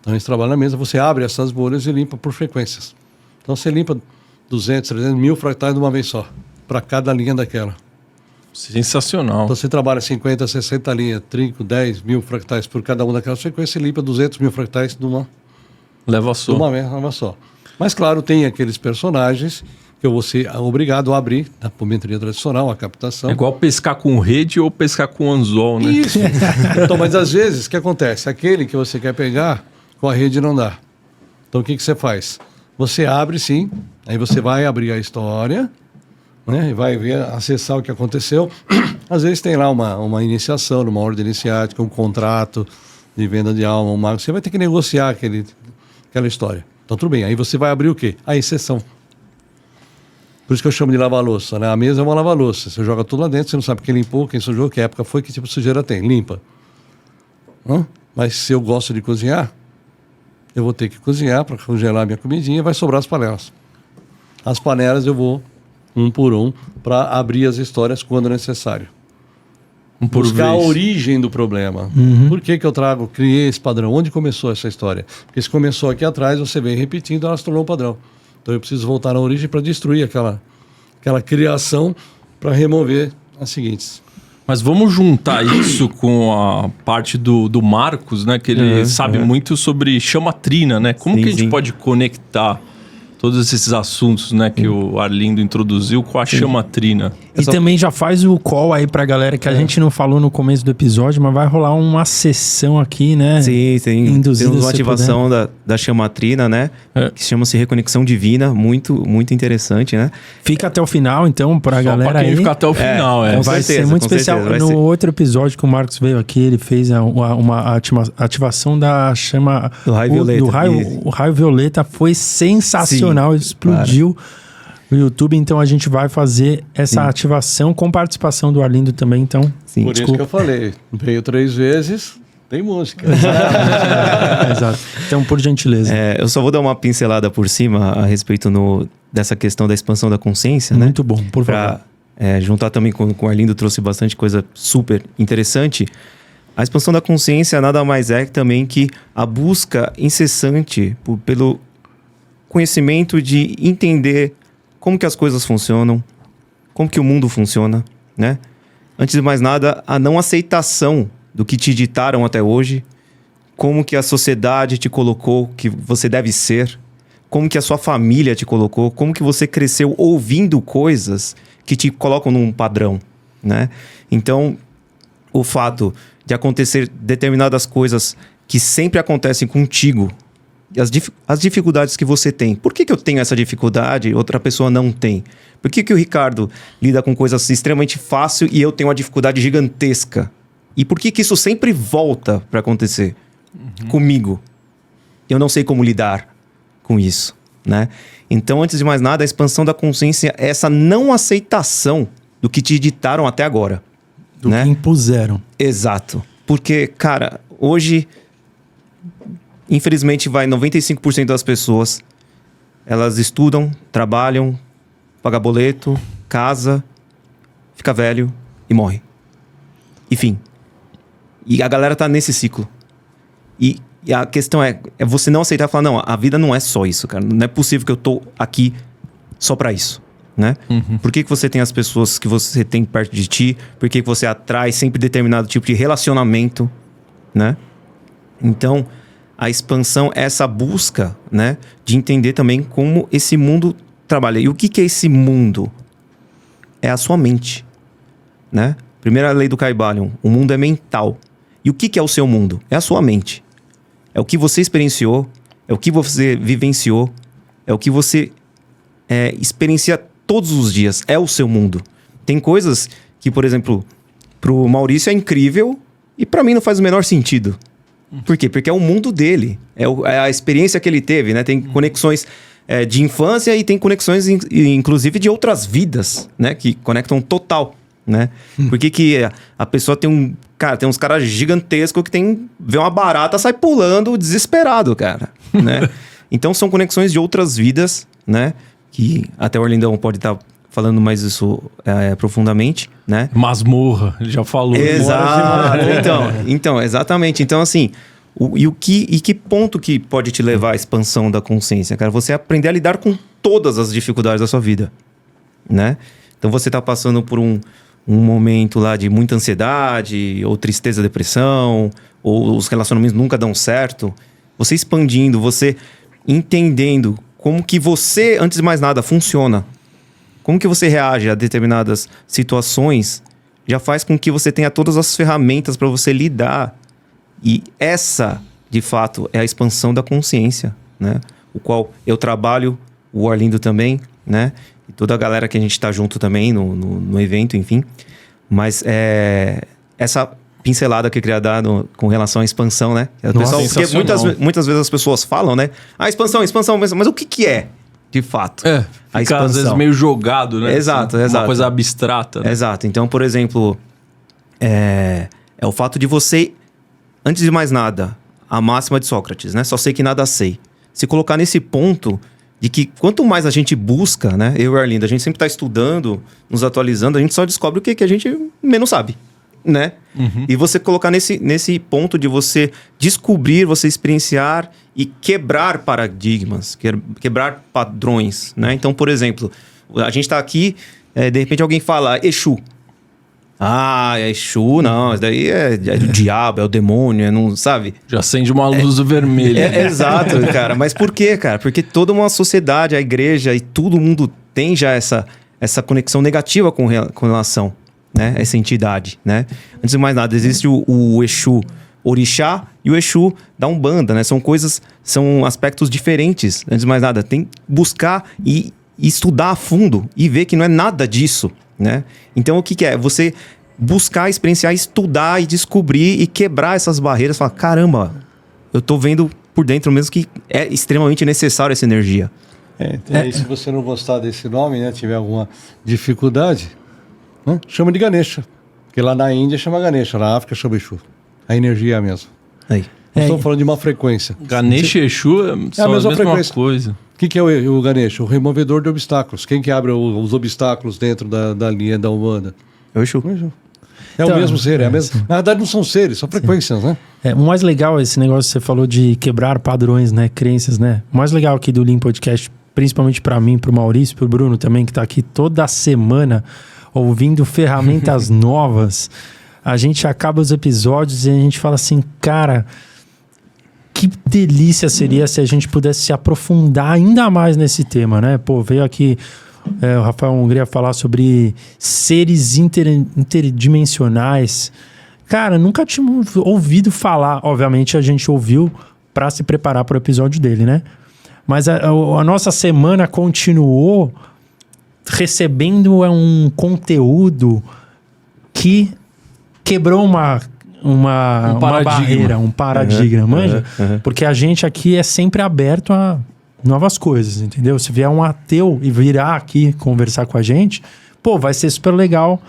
Então a gente trabalha na mesa, você abre essas bolhas e limpa por frequências. Então você limpa 200, 300 mil fractais de uma vez só, para cada linha daquela. Sensacional. Então você trabalha 50, 60 linhas, 30, 10 mil fractais por cada uma daquelas frequências e limpa 200 mil fractais de uma vez só. Mas claro, tem aqueles personagens que eu vou ser obrigado a abrir na apometria tradicional, a captação. É igual pescar com rede ou pescar com anzol, né? Isso. Então, mas às vezes, o que acontece? Aquele que você quer pegar, com a rede não dá. Então, o que você faz? Você abre, sim, aí você vai abrir a história, né? E vai ver, acessar o que aconteceu. Às vezes tem lá uma iniciação, uma ordem iniciática, um contrato de venda de alma, um mago. Você vai ter que negociar aquela história. Então, tudo bem. Aí você vai abrir o quê? A exceção. Por isso que eu chamo de lava-louça, né? A mesa é uma lava-louça. Você joga tudo lá dentro, você não sabe quem limpou, quem sujou, que época foi, que tipo de sujeira tem. Limpa. Mas se eu gosto de cozinhar, eu vou ter que cozinhar para congelar minha comidinha, vai sobrar as panelas. As panelas eu vou, um por um, para abrir as histórias quando necessário. Buscar a origem do problema. Por que eu criei esse padrão? Onde começou essa história? Porque se começou aqui atrás, você vem repetindo, ela se tornou um padrão. Então eu preciso voltar na origem para destruir aquela criação, para remover as seguintes. Mas vamos juntar isso com a parte do Marcos, né? Que ele sabe muito sobre chamatrina, né? Como que a gente pode conectar todos esses assuntos, né? Que o Arlindo introduziu com a chamatrina. E também já faz o call aí pra galera que a gente não falou no começo do episódio, mas vai rolar uma sessão aqui, né? Sim, tem Induzida, uma se ativação da chamatrina, né? Que chama-se Reconexão Divina, muito interessante, né? Fica até o final, então, pra Só galera pra quem aí. ficar até o final, Então vai certeza, ser muito com especial. certeza, vai No ser. outro episódio que o Marcos veio aqui, ele fez uma ativação da chama... Do raio violeta. O raio violeta foi sensacional, Sim, explodiu o YouTube. Então a gente vai fazer essa ativação com participação do Arlindo também. Então, Sim. Por isso que eu falei, veio 3 vezes, tem música. exato. Então, por gentileza. Eu só vou dar uma pincelada por cima a respeito dessa questão da expansão da consciência, né? Muito bom, por favor. Juntar também com o Arlindo, trouxe bastante coisa super interessante. A expansão da consciência nada mais é que também que a busca incessante pelo conhecimento de entender como que as coisas funcionam, como que o mundo funciona, né? Antes de mais nada, a não aceitação do que te ditaram até hoje, como que a sociedade te colocou que você deve ser, como que a sua família te colocou, como que você cresceu ouvindo coisas que te colocam num padrão, né? Então, o fato de acontecer determinadas coisas que sempre acontecem contigo, as dificuldades que você tem. Por que eu tenho essa dificuldade e outra pessoa não tem? Por que o Ricardo lida com coisas extremamente fácil e eu tenho uma dificuldade gigantesca? E por que isso sempre volta para acontecer comigo? Eu não sei como lidar com isso, né? Então, antes de mais nada, a expansão da consciência é essa não aceitação do que te ditaram até agora. Do né? que impuseram. Exato. Porque, cara, hoje, infelizmente, 95% das pessoas, elas estudam, trabalham, pagam boleto, casa, fica velho e morre. Enfim. E a galera tá nesse ciclo. E a questão é você não aceitar e falar, não, a vida não é só isso, cara. Não é possível que eu tô aqui só pra isso, né? Por que você tem as pessoas que você tem perto de ti? Por que você atrai sempre determinado tipo de relacionamento, né? Então, a expansão é essa busca, né? De entender também como esse mundo trabalha. E o que é esse mundo? É a sua mente, né? Primeira lei do Kybalion, o mundo é mental. E o que é o seu mundo? É a sua mente. É o que você experienciou, é o que você vivenciou, é o que você experiencia todos os dias. É o seu mundo. Tem coisas que, por exemplo, pro Maurício é incrível e pra mim não faz o menor sentido. Por quê? Porque é o mundo dele. É a experiência que ele teve, né? Tem conexões de infância e tem conexões, inclusive, de outras vidas, né? Que conectam total, né? Por que a pessoa tem tem uns caras gigantescos que vê uma barata, sai pulando desesperado, cara, né? Então são conexões de outras vidas, né? Que até o Orlindão pode estar falando mais isso profundamente, né? Masmorra, ele já falou. Exato. Então, exatamente. Então, assim, que ponto que pode te levar à expansão da consciência, cara? Você aprender a lidar com todas as dificuldades da sua vida, né? Então, você tá passando por um momento lá de muita ansiedade, ou tristeza, depressão, ou os relacionamentos nunca dão certo. Você expandindo, você entendendo como que você, antes de mais nada, funciona. Como que você reage a determinadas situações já faz com que você tenha todas as ferramentas para você lidar. E essa, de fato, é a expansão da consciência, né? O qual eu trabalho, o Arlindo também, né? E toda a galera que a gente está junto também no evento, enfim. Mas essa pincelada que eu queria dar com relação à expansão, né? Porque muitas vezes as pessoas falam, né? Expansão, mas o que é? De fato. A expansão. Às vezes meio jogado, né? Exato. Uma coisa abstrata. Né? Exato. Então, por exemplo, é o fato de você, antes de mais nada, a máxima de Sócrates, né? Só sei que nada sei. Se colocar nesse ponto de que quanto mais a gente busca, né? Eu e o Arlindo, a gente sempre está estudando, nos atualizando, a gente só descobre o que a gente menos sabe, né? E você colocar nesse ponto de você descobrir, você experienciar e quebrar paradigmas, quebrar padrões, né? Então, por exemplo, a gente está aqui, de repente alguém fala Exu. É Exu, não, isso daí é do diabo, é o demônio, não sabe? Já acende uma luz vermelha. Exato, cara. Mas por quê, cara? Porque toda uma sociedade, a igreja e todo mundo tem já essa conexão negativa com relação, né? Essa entidade, né? Antes de mais nada, existe o Exu Orixá e o Exu da Umbanda, né? São aspectos diferentes. Antes de mais nada, tem que buscar e estudar a fundo e ver que não é nada disso, né? Então, o que é? Você buscar, experienciar, estudar e descobrir e quebrar essas barreiras. Falar, caramba, eu tô vendo por dentro mesmo que é extremamente necessário essa energia. Aí, se você não gostar desse nome, né, tiver alguma dificuldade, né, chama de Ganesha. Porque lá na Índia chama Ganesha, na África chama Exu. A energia é a mesma. Aí. Nós estamos falando de uma frequência. Ganesha e Exu são a mesma coisa. O que é o Ganesha? O removedor de obstáculos. Quem que abre os obstáculos dentro da linha da Umbanda? É o Exu. É o mesmo ser, na verdade não são seres, são frequências, né? O mais legal é esse negócio que você falou de quebrar padrões, né? Crenças, né? O mais legal aqui do Lean Podcast, principalmente para mim, pro Maurício, pro Bruno também, que tá aqui toda semana ouvindo ferramentas novas. A gente acaba os episódios e a gente fala assim, cara, que delícia seria se a gente pudesse se aprofundar ainda mais nesse tema, né? Pô, veio aqui o Rafael Hungria falar sobre seres interdimensionais. Cara, nunca tinha ouvido falar. Obviamente a gente ouviu para se preparar para o episódio dele, né? Mas a nossa semana continuou recebendo um conteúdo que quebrou uma barreira, um paradigma, manja? Porque a gente aqui é sempre aberto a novas coisas, entendeu? Se vier um ateu e virar aqui conversar com a gente, pô, vai ser super legal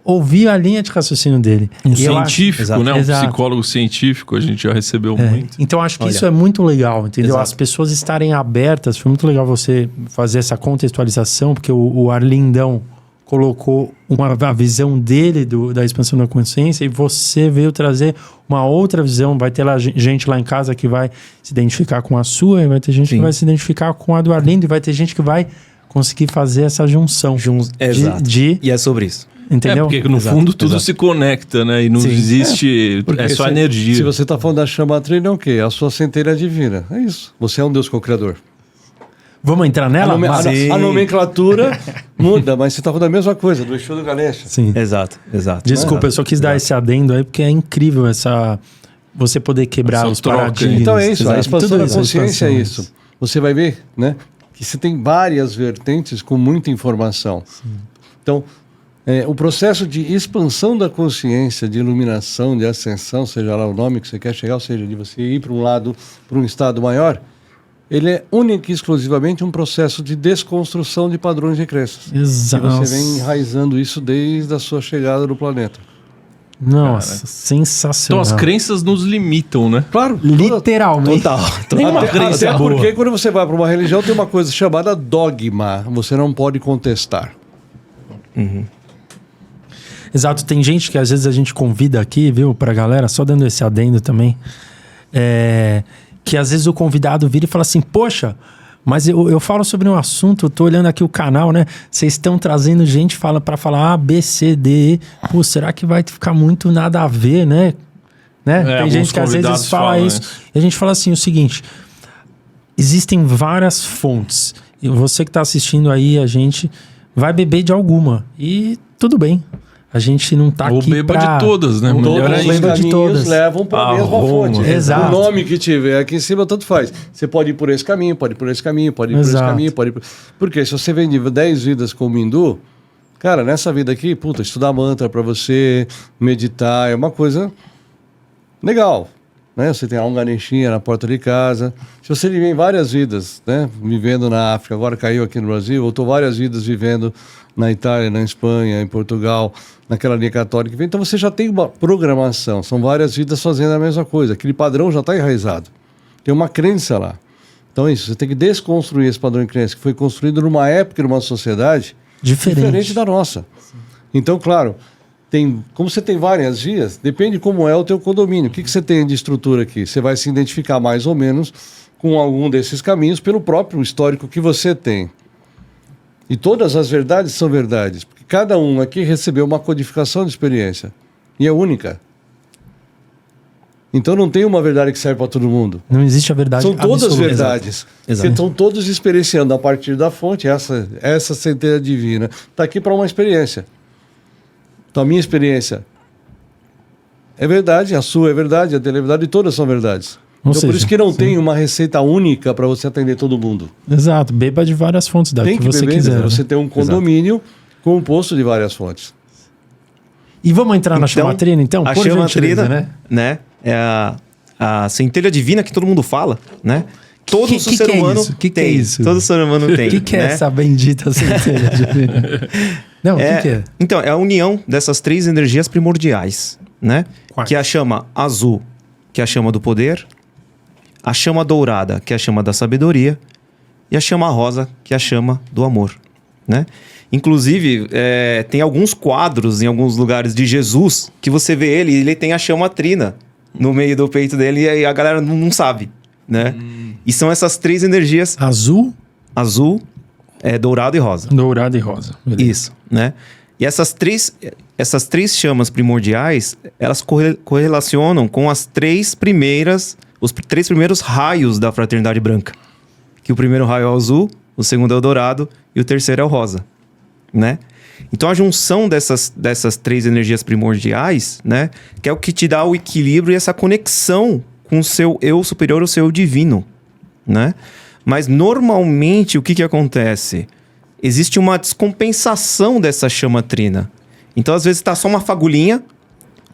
ouvir a linha de raciocínio dele. Científico, né? Um psicólogo científico, a gente já recebeu muito. Então, acho que isso é muito legal, entendeu? As pessoas estarem abertas. Foi muito legal você fazer essa contextualização, porque o Arlindão colocou a visão dele da expansão da consciência e você veio trazer uma outra visão. Vai ter gente lá em casa que vai se identificar com a sua e vai ter gente que vai se identificar com a do Arlindo e vai ter gente que vai conseguir fazer essa junção. Exato. E é sobre isso. Entendeu? Porque no fundo tudo se conecta, né? E não existe... É só energia. Se você está falando da chama trina, é o quê? A sua centelha divina. É isso. Você é um Deus co-criador. Vamos entrar nela? A nomenclatura muda, mas você está falando a mesma coisa, do Exu do Ganesha. Sim. Exato. Desculpa, eu só quis dar esse adendo aí, porque é incrível você poder quebrar os paradigmas. Então é isso, a expansão da consciência é isso. Você vai ver, né, que você tem várias vertentes com muita informação. Sim. Então, o processo de expansão da consciência, de iluminação, de ascensão, seja lá o nome que você quer chegar, ou seja, de você ir para um lado, para um estado maior, ele é único e exclusivamente um processo de desconstrução de padrões de crenças. Exato. E você vem enraizando isso desde a sua chegada no planeta. Nossa, sensacional. Então as crenças nos limitam, né? Claro. Literalmente. Total. Até porque quando você vai para uma religião tem uma coisa chamada dogma. Você não pode contestar. Exato. Tem gente que às vezes a gente convida aqui, viu, pra galera, só dando esse adendo também, que às vezes o convidado vira e fala assim, poxa, mas eu falo sobre um assunto, eu tô olhando aqui o canal, né? Vocês estão trazendo gente para falar A, B, C, D, E. Pô, será que vai ficar muito nada a ver, né? Tem gente que às vezes fala isso. E a gente fala assim, o seguinte, existem várias fontes. E você que tá assistindo aí, a gente vai beber de alguma. E tudo bem. A gente não tá aqui beba de todas, né? Todos os caminhos levam para a mesma fonte. Exato. O nome que tiver aqui em cima, tanto faz. Você pode ir por esse caminho, pode ir por esse caminho, pode ir por esse caminho, pode ir por... Porque se você vem de 10 vidas como hindu, cara, nessa vida aqui, estudar mantra para você, meditar, é uma coisa legal. Né? Você tem a Ganeshinha na porta de casa. Se você vive em várias vidas, né? Vivendo na África, agora caiu aqui no Brasil, voltou várias vidas vivendo na Itália, na Espanha, em Portugal, naquela linha católica. Então você já tem uma programação, são várias vidas fazendo a mesma coisa. Aquele padrão já está enraizado. Tem uma crença lá. Então é isso, você tem que desconstruir esse padrão de crença que foi construído numa época, numa sociedade diferente da nossa. Sim. Então, claro, como você tem várias vias, depende como é o teu condomínio. O que você tem de estrutura aqui? Você vai se identificar mais ou menos com algum desses caminhos pelo próprio histórico que você tem. E todas as verdades são verdades. Porque Cada um aqui recebeu uma codificação de experiência. E é única. Então não tem uma verdade que serve para todo mundo. Não existe a verdade absoluta. São todas absoluta. verdades. Exato. Que estão todos experienciando a partir da fonte. Essa centelha divina está aqui para uma experiência. Então a minha experiência é verdade, a sua é verdade, a dele é verdade, e todas são verdades. Ou Então seja, por isso que não sim. tem uma receita única para você atender todo mundo. Exato, beba de várias fontes da Tem que que você beber, quiser. você Né? tem um condomínio composto de várias fontes. E vamos entrar na chamatrina, então? A Por gentileza, chamatrina, né? É a centelha divina que todo mundo fala, né? Todo ser humano que tem. é isso? Todo ser humano tem. O que é né? essa bendita centelha divina? Não, o que é? Então, é a união dessas 3 energias primordiais, né? Quais? Que é a chama azul, que é a chama do poder, a chama dourada, que é a chama da sabedoria, e a chama rosa, que é a chama do amor, né? Inclusive, tem alguns quadros em alguns lugares de Jesus que você vê ele tem a chama trina no meio do peito dele e aí a galera não sabe, né? E são essas 3 energias: Azul, dourado e rosa. dourado e rosa. Beleza. Isso, né? E essas três chamas primordiais, elas correlacionam com os 3 primeiros raios da fraternidade branca. Que o primeiro raio é o azul, o segundo é o dourado e o terceiro é o rosa, né? Então a junção dessas 3 energias primordiais, né, que é o que te dá o equilíbrio e essa conexão com o seu eu superior, o seu divino, né? Mas normalmente o que acontece? Existe uma descompensação dessa chama trina. Então às vezes está só uma fagulhinha,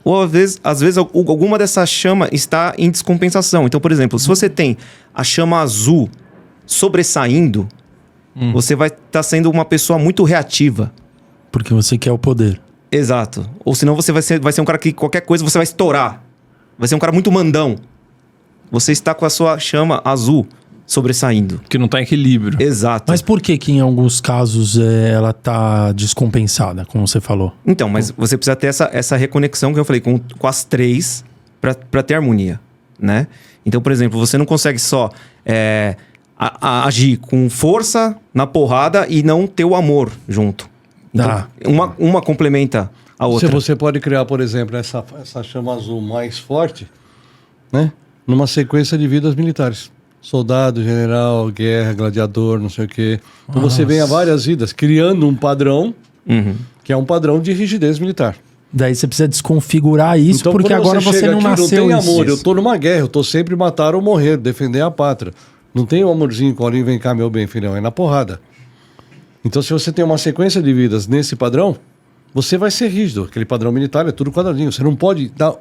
ou às vezes alguma dessa chama está em descompensação. Então, por exemplo, se você tem a chama azul sobressaindo, você vai estar sendo uma pessoa muito reativa. Porque você quer o poder. Exato. Ou senão você vai ser um cara que qualquer coisa você vai estourar. Vai ser um cara muito mandão. Você está com a sua chama azul sobressaindo. Que não tá em equilíbrio. Exato. Mas por que em alguns casos ela tá descompensada, como você falou? Então, mas você precisa ter essa reconexão que eu falei com as 3 para ter harmonia, né? Então, por exemplo, você não consegue só agir com força na porrada e não ter o amor junto. Então, uma complementa a outra. Você pode criar, por exemplo, essa chama azul mais forte, né? Numa sequência de vidas militares. Soldado, general, guerra, gladiador, não sei o quê. Então você vem a várias vidas, criando um padrão, que é um padrão de rigidez militar. Daí você precisa desconfigurar isso, então, porque agora você não nasceu. Não tem amor, isso. eu tô numa guerra, eu tô sempre matar ou morrer, defender a pátria. Não tem um amorzinho, colinho, vem cá, meu bem, filhão, é na porrada. Então, se você tem uma sequência de vidas nesse padrão, você vai ser rígido. Aquele padrão militar é tudo quadradinho. Você não pode dar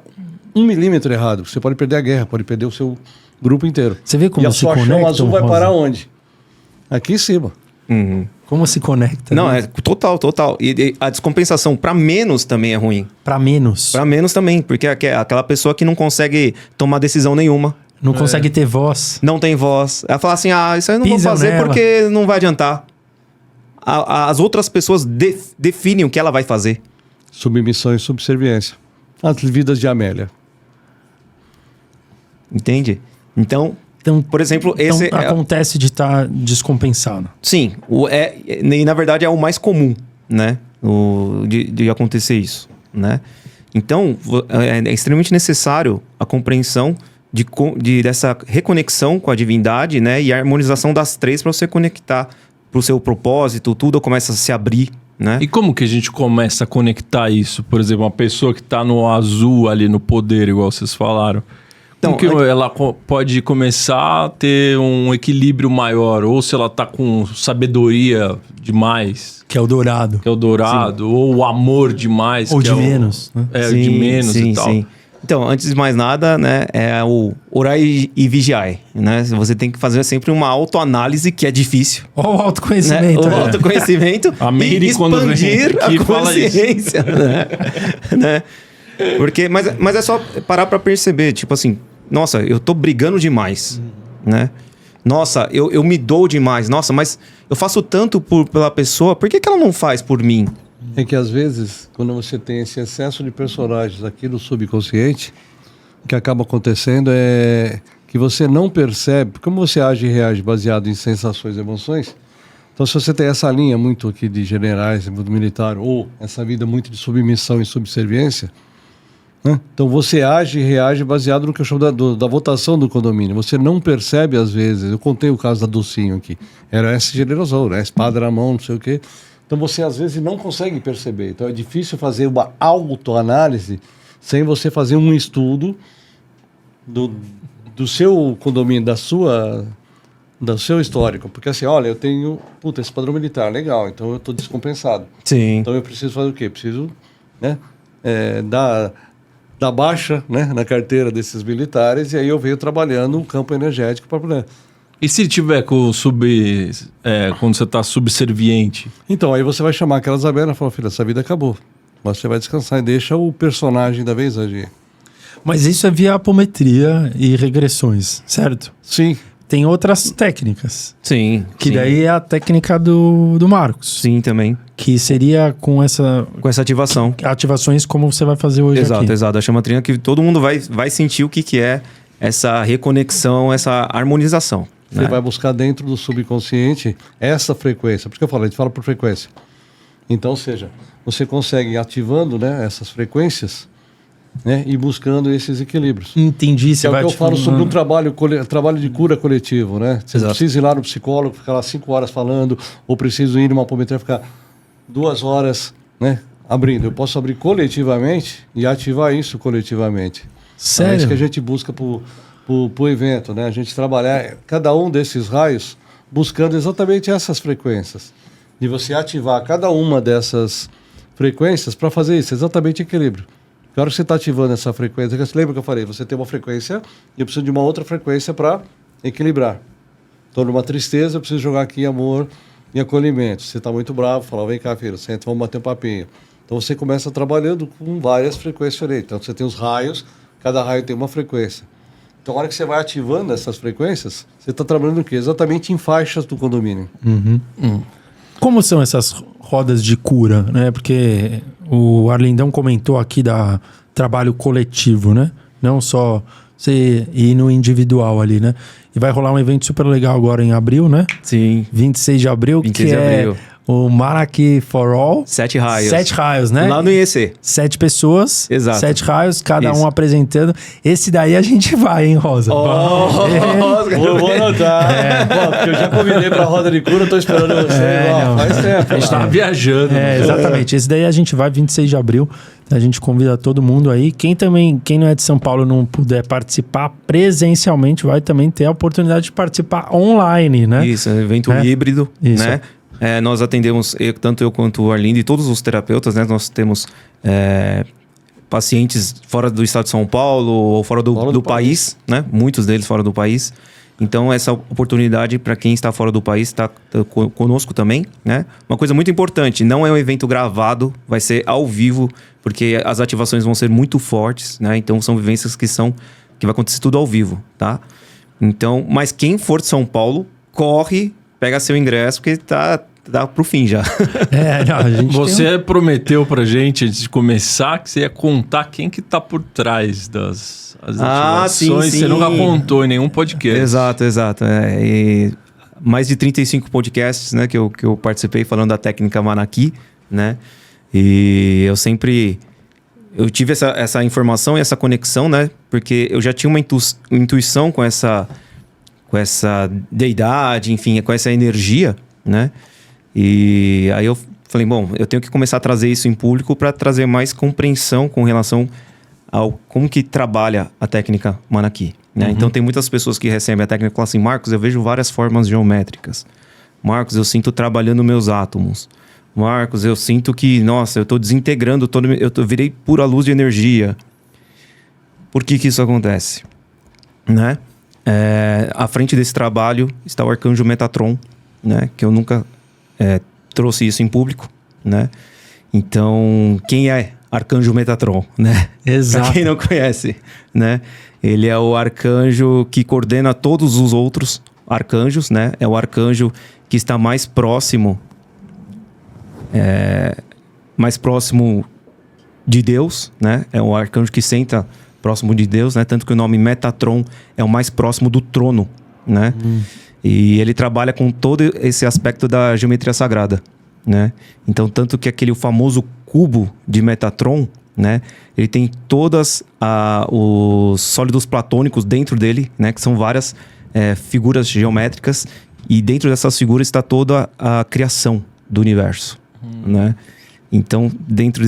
1 milímetro errado. Você pode perder a guerra, pode perder o seu grupo inteiro. Você vê como e a se sua conectam, chama azul vai Rosa? parar onde? Aqui em cima. Como se conecta? Não, né? é total. E a descompensação para menos também é ruim. Pra menos. Para menos também, porque é aquela pessoa que não consegue tomar decisão nenhuma. Não consegue ter voz. Não tem voz. Ela fala assim, isso aí eu não Pisam vou fazer nela. porque não vai adiantar. As outras pessoas definem o que ela vai fazer. Submissão e subserviência. As vidas de Amélia. Entende? Então, por exemplo, esse acontece de estar descompensado. Sim, e na verdade é o mais comum, né? De acontecer isso, né? Então, é extremamente necessário a compreensão dessa reconexão com a divindade, né? E a harmonização das 3 para você conectar para o seu propósito, tudo começa a se abrir, né? E como que a gente começa a conectar isso? Por exemplo, uma pessoa que está no azul ali, no poder, igual vocês falaram. Então, como que ela pode começar a ter um equilíbrio maior? Ou se ela está com sabedoria demais... Que é o dourado. Que é o dourado. Sim. Ou o amor demais. Ou que de menos. Né? O de menos e tal. Sim. Então, antes de mais nada, né, é o orai e vigiai, né? Você tem que fazer sempre uma autoanálise, que é difícil. Olha o autoconhecimento. Né? O autoconhecimento e expandir a consciência, né? Porque, mas é só parar pra perceber, tipo assim, nossa, eu tô brigando demais, né? Nossa, eu me dou demais. Nossa, mas eu faço tanto pela pessoa, por que ela não faz por mim? É que às vezes, quando você tem esse excesso de personagens aqui no subconsciente, o que acaba acontecendo é que você não percebe, como você age e reage baseado em sensações e emoções, Então, se você tem essa linha muito aqui de generais, do militar, ou essa vida muito de submissão e subserviência, né? Então você age e reage baseado no que eu chamo da votação do condomínio. Você não percebe às vezes. Eu contei o caso da Docinho aqui. Era esse generosão, né? Espada na mão, não sei o quê. Então você às vezes não consegue perceber. Então é difícil fazer uma autoanálise sem você fazer um estudo do seu condomínio, do seu histórico. Porque assim, olha, eu tenho, esse padrão militar, legal, então eu estou descompensado. Sim. Então eu preciso fazer o quê? Preciso, né, dar baixa, né, na carteira desses militares, e aí eu venho trabalhando um campo energético para... E se tiver com quando você está subserviente? Então, aí você vai chamar aquela Isabela e falar, filha, essa vida acabou. Mas você vai descansar e deixa o personagem da vez agir. Mas isso é via apometria e regressões, certo? Sim. Tem outras técnicas. Sim. Que daí é a técnica do Marcos. Sim, também. Que seria com essa ativação. Ativações como você vai fazer hoje aqui. Exato. A chama trina que todo mundo vai sentir o que é essa reconexão, essa harmonização. Você vai buscar dentro do subconsciente essa frequência. Por isso que eu falo, a gente fala por frequência. Então, ou seja, você consegue ir ativando, né, essas frequências, né, e buscando esses equilíbrios. Entendi. Que é o que eu falo sobre um trabalho de cura coletivo, né? Você não precisa ir lá no psicólogo, ficar lá 5 horas falando, ou preciso ir numa apometria ficar 2 horas, né, abrindo. Eu posso abrir coletivamente e ativar isso coletivamente. Sério? É isso que a gente busca pro evento, né? A gente trabalhar cada um desses raios buscando exatamente essas frequências. E você ativar cada uma dessas frequências para fazer isso, exatamente equilíbrio. Que hora que você está ativando essa frequência, você lembra que eu falei? Você tem uma frequência e eu preciso de uma outra frequência para equilibrar. Estou numa tristeza, eu preciso jogar aqui amor e acolhimento. Você está muito bravo, fala, vem cá, filho, senta, vamos bater um papinho. Então você começa trabalhando com várias frequências diferentes. Então você tem os raios, cada raio tem uma frequência. Então, a hora que você vai ativando essas frequências, você está trabalhando o quê? Exatamente em faixas do condomínio. Como são essas rodas de cura, né? Porque o Arlindão comentou aqui da trabalho coletivo, né? Não só você ir no individual ali, né? E vai rolar um evento super legal agora em abril, né? Sim. 26 de abril, 26 que de abril. É o Manaki for All. 7 raios. 7 raios, né? Lá no IEC. 7 pessoas. Exato. 7 raios, cada Isso. um apresentando. Esse daí a gente vai, hein, Rosa? Vou anotar. Pô, porque eu já convidei pra roda de cura, tô esperando você. Faz tempo. A gente tava viajando. Exatamente. Esse daí a gente vai 26 de abril. A gente convida todo mundo aí. Quem não é de São Paulo não puder participar presencialmente, vai também ter a oportunidade de participar online, né? Isso, é um evento híbrido, Isso. né? Nós atendemos, tanto eu quanto o Arlindo e todos os terapeutas, né? Nós temos pacientes fora do estado de São Paulo ou fora do país, né? Muitos deles fora do país. Então, essa oportunidade para quem está fora do país está conosco também, né? Uma coisa muito importante, não é um evento gravado, vai ser ao vivo, porque as ativações vão ser muito fortes, né? Então, são vivências que vai acontecer tudo ao vivo, tá? Então, mas quem for de São Paulo, corre, pega seu ingresso, porque tá pro fim já. Você prometeu pra gente, antes de começar, que você ia contar quem que tá por trás das ativações. Sim. Você nunca contou em nenhum podcast. Exato. E mais de 35 podcasts, né, que eu participei falando da técnica Manaki, né? E eu tive essa informação e essa conexão, né? Porque eu já tinha uma intuição com essa deidade, enfim, com essa energia, né? E aí eu falei, bom, eu tenho que começar a trazer isso em público para trazer mais compreensão com relação ao como que trabalha a técnica Manaki, né? Então tem muitas pessoas que recebem a técnica e falam assim, Marcos, eu vejo várias formas geométricas. Marcos, eu sinto trabalhando meus átomos. Marcos, eu sinto que, nossa, eu estou desintegrando eu virei pura luz de energia. Por que isso acontece? Né? À frente desse trabalho está o arcanjo Metatron, né? Que eu nunca trouxe isso em público, né? Então, quem é arcanjo Metatron, né? Exato. Pra quem não conhece, né? Ele é o arcanjo que coordena todos os outros arcanjos, né? É o arcanjo que está mais próximo de Deus, né? É o arcanjo que senta próximo de Deus, né? Tanto que o nome Metatron é o mais próximo do trono, né? E ele trabalha com todo esse aspecto da geometria sagrada, né? Então, tanto que aquele famoso cubo de Metatron, né? Ele tem todas os sólidos platônicos dentro dele, né? Que são várias figuras geométricas. E dentro dessas figuras está toda a criação do universo, né? Então, dentro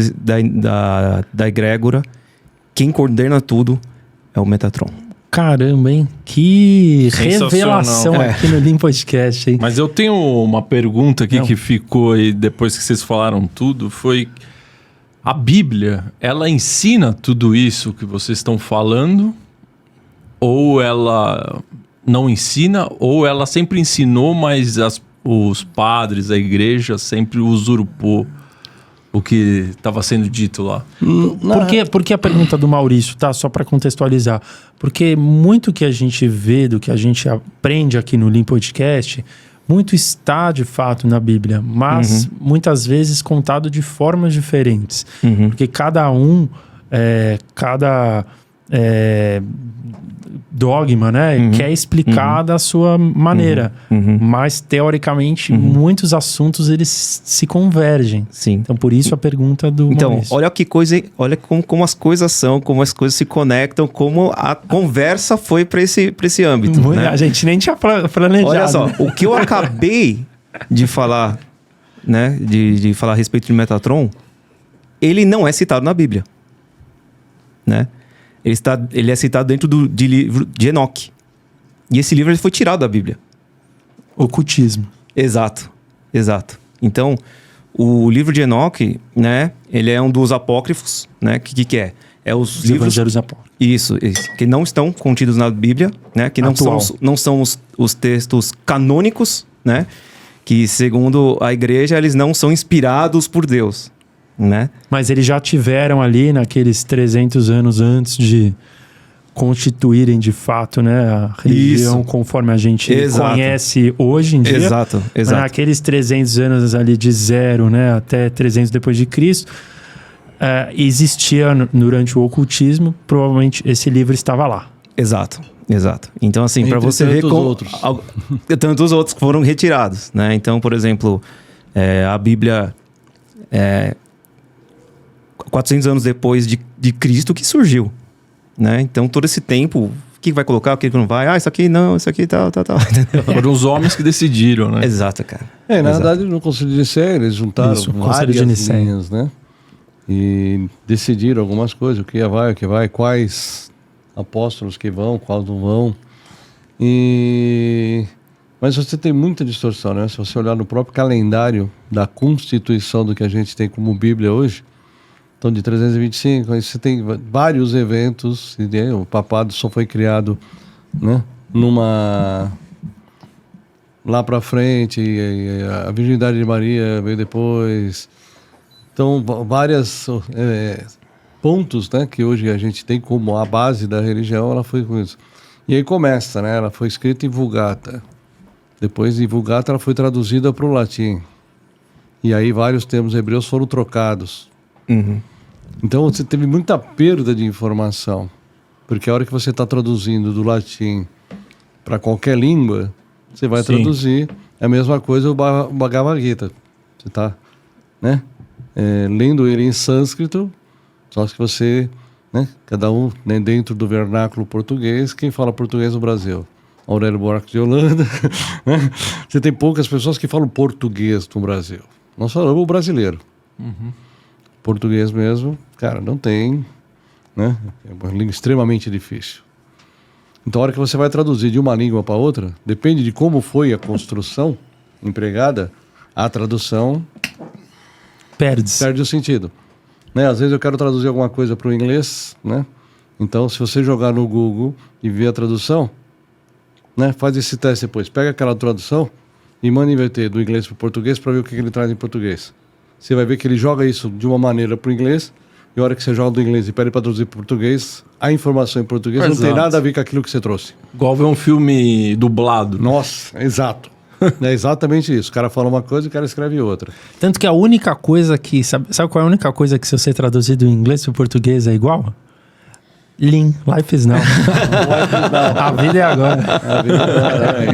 da egrégora, quem coordena tudo é o Metatron. Caramba, hein? Que revelação aqui no Lean Podcast, hein? Mas eu tenho uma pergunta aqui que ficou aí depois que vocês falaram tudo, foi... A Bíblia, ela ensina tudo isso que vocês estão falando? Ou ela não ensina? Ou ela sempre ensinou, mas os padres, a igreja sempre usurpou o que estava sendo dito lá? Por que a pergunta do Maurício, tá? Só para contextualizar. Porque muito que a gente vê, do que a gente aprende aqui no Lean Podcast, muito está de fato na Bíblia, mas muitas vezes contado de formas diferentes. Porque cada dogma, né, quer explicar da sua maneira. Mas, teoricamente, muitos assuntos eles se convergem. Sim. Então, por isso a pergunta do Maurício. Olha que coisa, olha como as coisas são, como as coisas se conectam, como a conversa foi para esse âmbito. Né? A gente nem tinha planejado. Olha só, o que eu acabei de falar, né, de falar a respeito de Metatron, ele não é citado na Bíblia, né? Ele é citado dentro de livro de Enoque. E esse livro ele foi tirado da Bíblia. Ocultismo. Exato. Então, o livro de Enoque, né? Ele é um dos apócrifos, né? Que é? É os livros... Evangelhos apócrifos. Isso. Que não estão contidos na Bíblia, né? Que não são os textos canônicos, né? Que, segundo a igreja, eles não são inspirados por Deus. Né? Mas eles já tiveram ali naqueles 300 anos antes de constituírem de fato, né, a religião conforme a gente conhece hoje em dia. Exato. Naqueles 300 anos ali de 0, né, até 300 depois de Cristo, existia durante o ocultismo, provavelmente esse livro estava lá. Exato. Então, assim, para você ver como tantos outros foram retirados, né? Então, por exemplo, a Bíblia 400 anos depois de Cristo que surgiu, né? Então, todo esse tempo, o que vai colocar, o que não vai? Isso aqui não, isso aqui tal. Foram os homens que decidiram, né? Exato, cara. Na verdade, no Conselho de Nicéia, eles juntaram várias linhas, né? E decidiram algumas coisas, o que vai, quais apóstolos que vão, quais não vão. Mas você tem muita distorção, né? Se você olhar no próprio calendário da constituição do que a gente tem como Bíblia hoje, então de 325, aí você tem vários eventos, o papado só foi criado, né, lá para frente, a virgindade de Maria veio depois. Então, vários pontos, né, que hoje a gente tem como a base da religião, ela foi com isso. E aí começa, né, ela foi escrita em Vulgata. Depois de Vulgata ela foi traduzida para o latim. E aí vários termos hebreus foram trocados. Então você teve muita perda de informação, porque a hora que você está traduzindo do latim para qualquer língua, você vai traduzir a mesma coisa o Bhagavad Gita. Você está, né, lendo ele em sânscrito, só que você, né, cada um, né, dentro do vernáculo português, quem fala português no Brasil? Aurélio Buarque de Holanda. Né? Você tem poucas pessoas que falam português no Brasil. Nós falamos o brasileiro. Português mesmo, cara, não tem, né? É uma língua extremamente difícil. Então, a hora que você vai traduzir de uma língua para outra, depende de como foi a construção empregada, a tradução perde o sentido. Né? Às vezes eu quero traduzir alguma coisa para o inglês, né? Então, se você jogar no Google e ver a tradução, né? Faz esse teste depois. Pega aquela tradução e manda inverter do inglês para o português para ver o que ele traz em português. Você vai ver que ele joga isso de uma maneira para o inglês, e a hora que você joga do inglês e pede para traduzir para o português, a informação em português não tem nada a ver com aquilo que você trouxe. Igual ver um filme dublado. Nossa, exato. É exatamente isso. O cara fala uma coisa e o cara escreve outra. Tanto que a única coisa que... Sabe qual é a única coisa que se você traduzir do inglês para o português é igual? Lean, life is now. A vida é agora.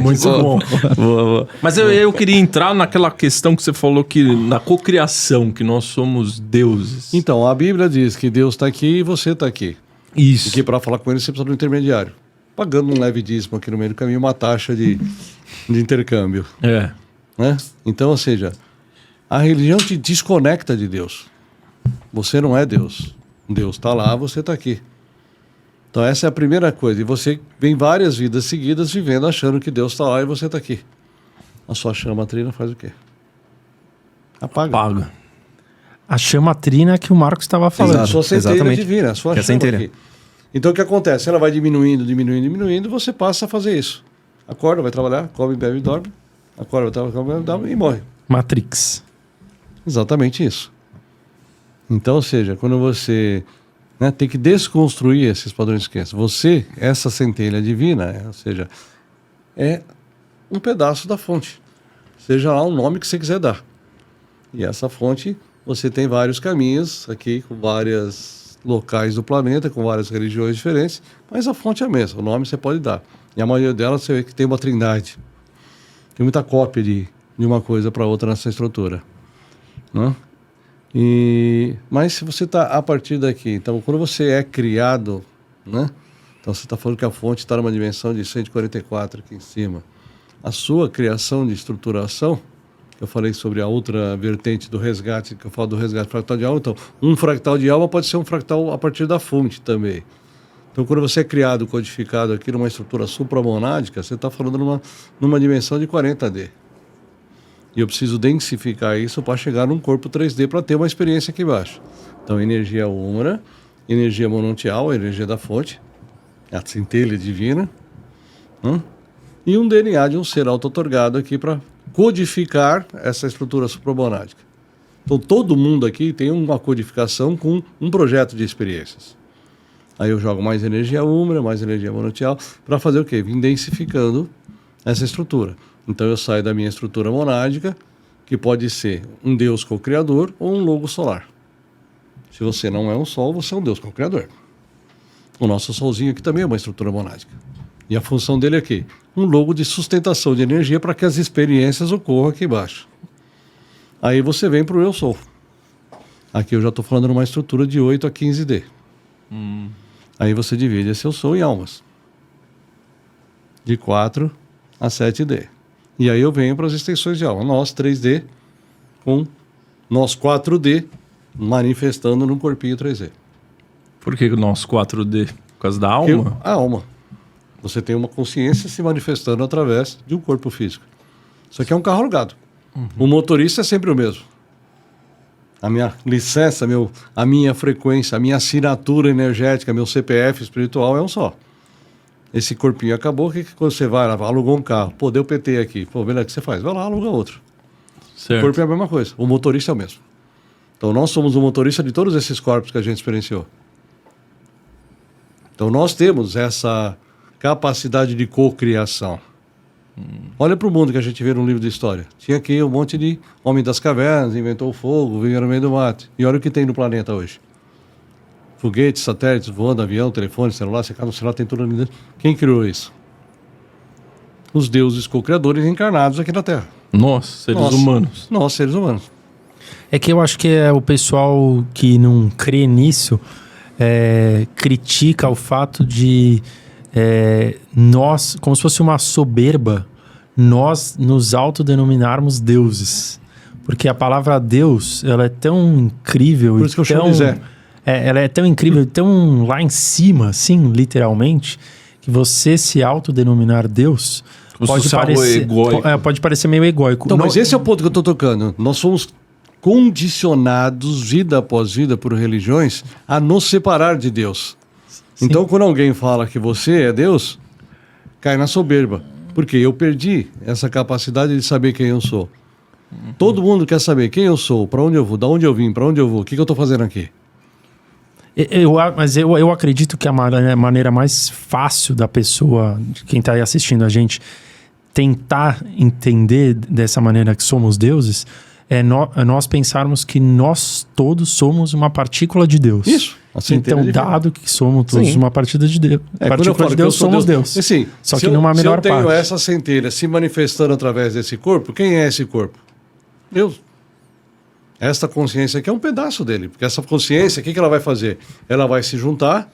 Muito bom. Boa. Mas eu queria entrar naquela questão que você falou que na cocriação, que nós somos deuses. Então, a Bíblia diz que Deus está aqui e você está aqui. Isso. E que para falar com ele você precisa de um intermediário. Pagando um leve dízimo aqui no meio do caminho, uma taxa de intercâmbio. É. Né? Então, ou seja, a religião te desconecta de Deus. Você não é Deus. Deus está lá, você está aqui. Então essa é a primeira coisa. E você vem várias vidas seguidas vivendo achando que Deus está lá e você está aqui. A sua chama trina faz o quê? Apaga. A chama trina que o Marcos estava falando. Exato. A sua centelha divina, a sua chama aqui. Então o que acontece? Ela vai diminuindo, você passa a fazer isso. Acorda, vai trabalhar, come, bebe, dorme. Acorda, vai trabalhar, come, bebe, dorme e morre. Matrix. Exatamente isso. Então, ou seja, quando você tem que desconstruir esses padrões de crença. Você, essa centelha divina, ou seja, é um pedaço da fonte. Seja lá o nome que você quiser dar. E essa fonte, você tem vários caminhos aqui, com vários locais do planeta, com várias religiões diferentes, mas a fonte é a mesma, o nome você pode dar. E a maioria delas você vê que tem uma trindade. Tem muita cópia de uma coisa para outra nessa estrutura. Né? Mas se você está a partir daqui, então quando você é criado, né? Então você está falando que a fonte está numa dimensão de 144 aqui em cima. A sua criação de estruturação, eu falei sobre a outra vertente do resgate, que eu falo do resgate fractal de alma, então um fractal de alma pode ser um fractal a partir da fonte também. Então quando você é criado, codificado aqui numa estrutura supramonádica, você está falando numa dimensão de 40D. E eu preciso densificar isso para chegar num corpo 3D para ter uma experiência aqui embaixo. Então, energia úmara, energia monontial, a energia da fonte, a centelha divina, e um DNA de um ser auto-otorgado aqui para codificar essa estrutura supramonádica. Então, todo mundo aqui tem uma codificação com um projeto de experiências. Aí eu jogo mais energia úmara, mais energia monontial, para fazer o quê? Vim densificando essa estrutura. Então eu saio da minha estrutura monádica, que pode ser um Deus co-criador ou um logo solar. Se você não é um sol, você é um Deus co-criador. O nosso solzinho aqui também é uma estrutura monádica. E a função dele é aqui, um logo de sustentação de energia para que as experiências ocorram aqui embaixo. Aí você vem para o eu sou. Aqui eu já estou falando numa estrutura de 8 a 15D. Aí você divide esse eu sou em almas. De 4 a 7D. E aí eu venho para as extensões de alma. Nós 3D com nós 4D manifestando num corpinho 3D. Por que nós 4D? Por causa da alma? A alma. Você tem uma consciência se manifestando através de um corpo físico. Isso aqui é um carro alugado. O motorista é sempre o mesmo. A minha licença, a minha frequência, a minha assinatura energética, meu CPF espiritual é um só. Esse corpinho acabou, que quando você vai lá, alugou um carro, pô, deu PT aqui, pô, beleza, o que você faz? Vai lá, aluga outro. Certo. O corpo é a mesma coisa, o motorista é o mesmo. Então nós somos o motorista de todos esses corpos que a gente experienciou. Então nós temos essa capacidade de cocriação. Olha para o mundo que a gente vê no livro de história. Tinha aqui um monte de homem das cavernas, inventou o fogo, veio no meio do mato. E olha o que tem no planeta hoje. Foguetes, satélites, voando, avião, telefone, celular, você no celular, tem tudo ali dentro. Quem criou isso? Os deuses co-criadores encarnados aqui na Terra. Nós, seres humanos. Nós, seres humanos. É que eu acho que o pessoal que não crê nisso critica o fato de nós, como se fosse uma soberba, nós nos autodenominarmos deuses. Porque a palavra Deus, ela é tão incrível. Por isso que eu chamo de Zé. Ela é tão incrível, tão lá em cima, assim, literalmente, que você se autodenominar Deus pode parecer meio egóico. Então, mas esse é o ponto que eu estou tocando. Nós somos condicionados, vida após vida, por religiões, a nos separar de Deus. Sim. Então, quando alguém fala que você é Deus, cai na soberba. Porque eu perdi essa capacidade de saber quem eu sou. Todo mundo quer saber quem eu sou, para onde eu vou, de onde eu vim, para onde eu vou, o que eu estou fazendo aqui. Mas eu acredito que a maneira mais fácil da pessoa, de quem está aí assistindo a gente, tentar entender dessa maneira que somos deuses, nós pensarmos que nós todos somos uma partícula de Deus. Isso. Então, dado que somos todos uma partícula de Deus, partícula de Deus, somos Deus. Assim, só que numa menor parte. Se eu tenho essa centelha se manifestando através desse corpo, quem é esse corpo? Deus. Esta consciência aqui é um pedaço dele. Porque essa consciência, o que ela vai fazer? Ela vai se juntar,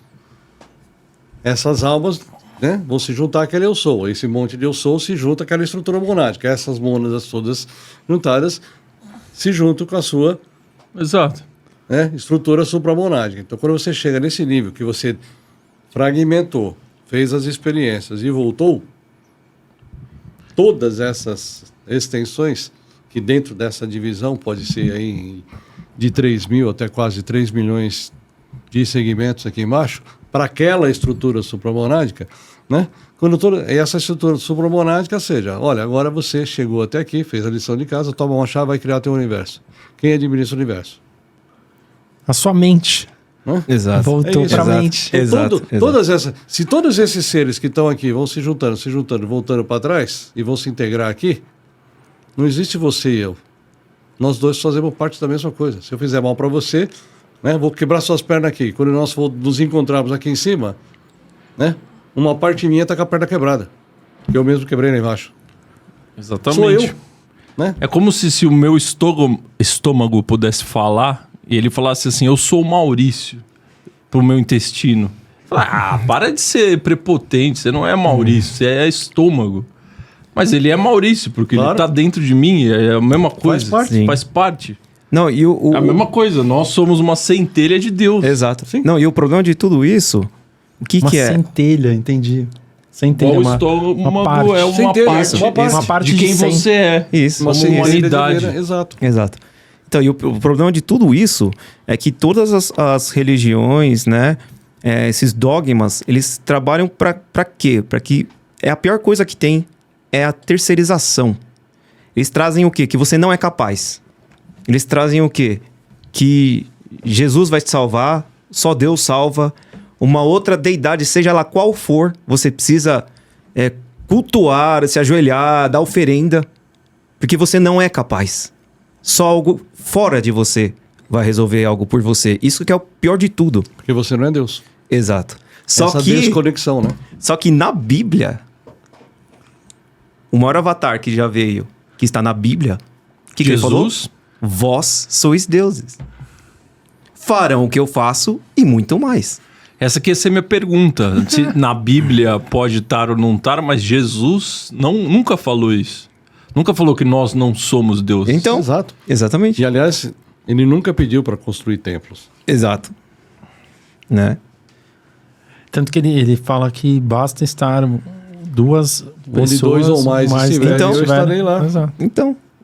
essas almas, né, vão se juntar àquele eu sou. Esse monte de eu sou se junta àquela estrutura monádica. Essas mônadas todas juntadas se juntam com a sua estrutura supramonádica. Então, quando você chega nesse nível que você fragmentou, fez as experiências e voltou, todas essas extensões, que dentro dessa divisão pode ser aí de 3 mil até quase 3 milhões de segmentos aqui embaixo, para aquela estrutura supramonádica, né? Quando essa estrutura supramonádica seja, olha, agora você chegou até aqui, fez a lição de casa, toma uma chave, vai criar teu universo. Quem administra o universo? A sua mente. Exato. Voltou para a mente. Exato. Se todos esses seres que estão aqui vão se juntando, voltando para trás e vão se integrar aqui, não existe você e eu. Nós dois fazemos parte da mesma coisa. Se eu fizer mal para você, né, vou quebrar suas pernas aqui. Quando nós nos encontrarmos aqui em cima, né, uma parte minha está com a perna quebrada. Que eu mesmo quebrei lá embaixo. Exatamente. Sou eu. Né? É como se o meu estômago pudesse falar e ele falasse assim, eu sou o Maurício, pro meu intestino. Para de ser prepotente, você não é Maurício, você é estômago. Mas ele é Maurício, porque ele tá dentro de mim, é a mesma coisa. Faz parte. Não, e é a mesma coisa, nós somos uma centelha de Deus. Exato. Sim. Não, e o problema de tudo isso, o que é? Uma centelha, entendi. Centelha, uma parte. É uma parte de quem você é. Isso. Uma humanidade. Exato. Então, e o problema de tudo isso é que todas as religiões, né, esses dogmas, eles trabalham para quê? Para que a pior coisa que tem é a terceirização. Eles trazem o quê? Que você não é capaz. Eles trazem o quê? Que Jesus vai te salvar, só Deus salva. Uma outra deidade, seja ela qual for, você precisa cultuar, se ajoelhar, dar oferenda, porque você não é capaz. Só algo fora de você vai resolver algo por você. Isso que é o pior de tudo. Porque você não é Deus. Exato. Essa desconexão, né? Só que na Bíblia, o maior avatar que já veio, que está na Bíblia, que ele falou? Vós sois deuses. Farão o que eu faço e muito mais. Essa aqui ia ser minha pergunta. Se na Bíblia pode estar ou não estar, mas Jesus nunca falou isso. Nunca falou que nós não somos deuses. Então, exato. Exatamente. E, aliás, ele nunca pediu para construir templos. Exato. Né? Tanto que ele fala que basta estar duas pessoas... Onde dois ou mais estiverem, então, eu estarei lá. Exato.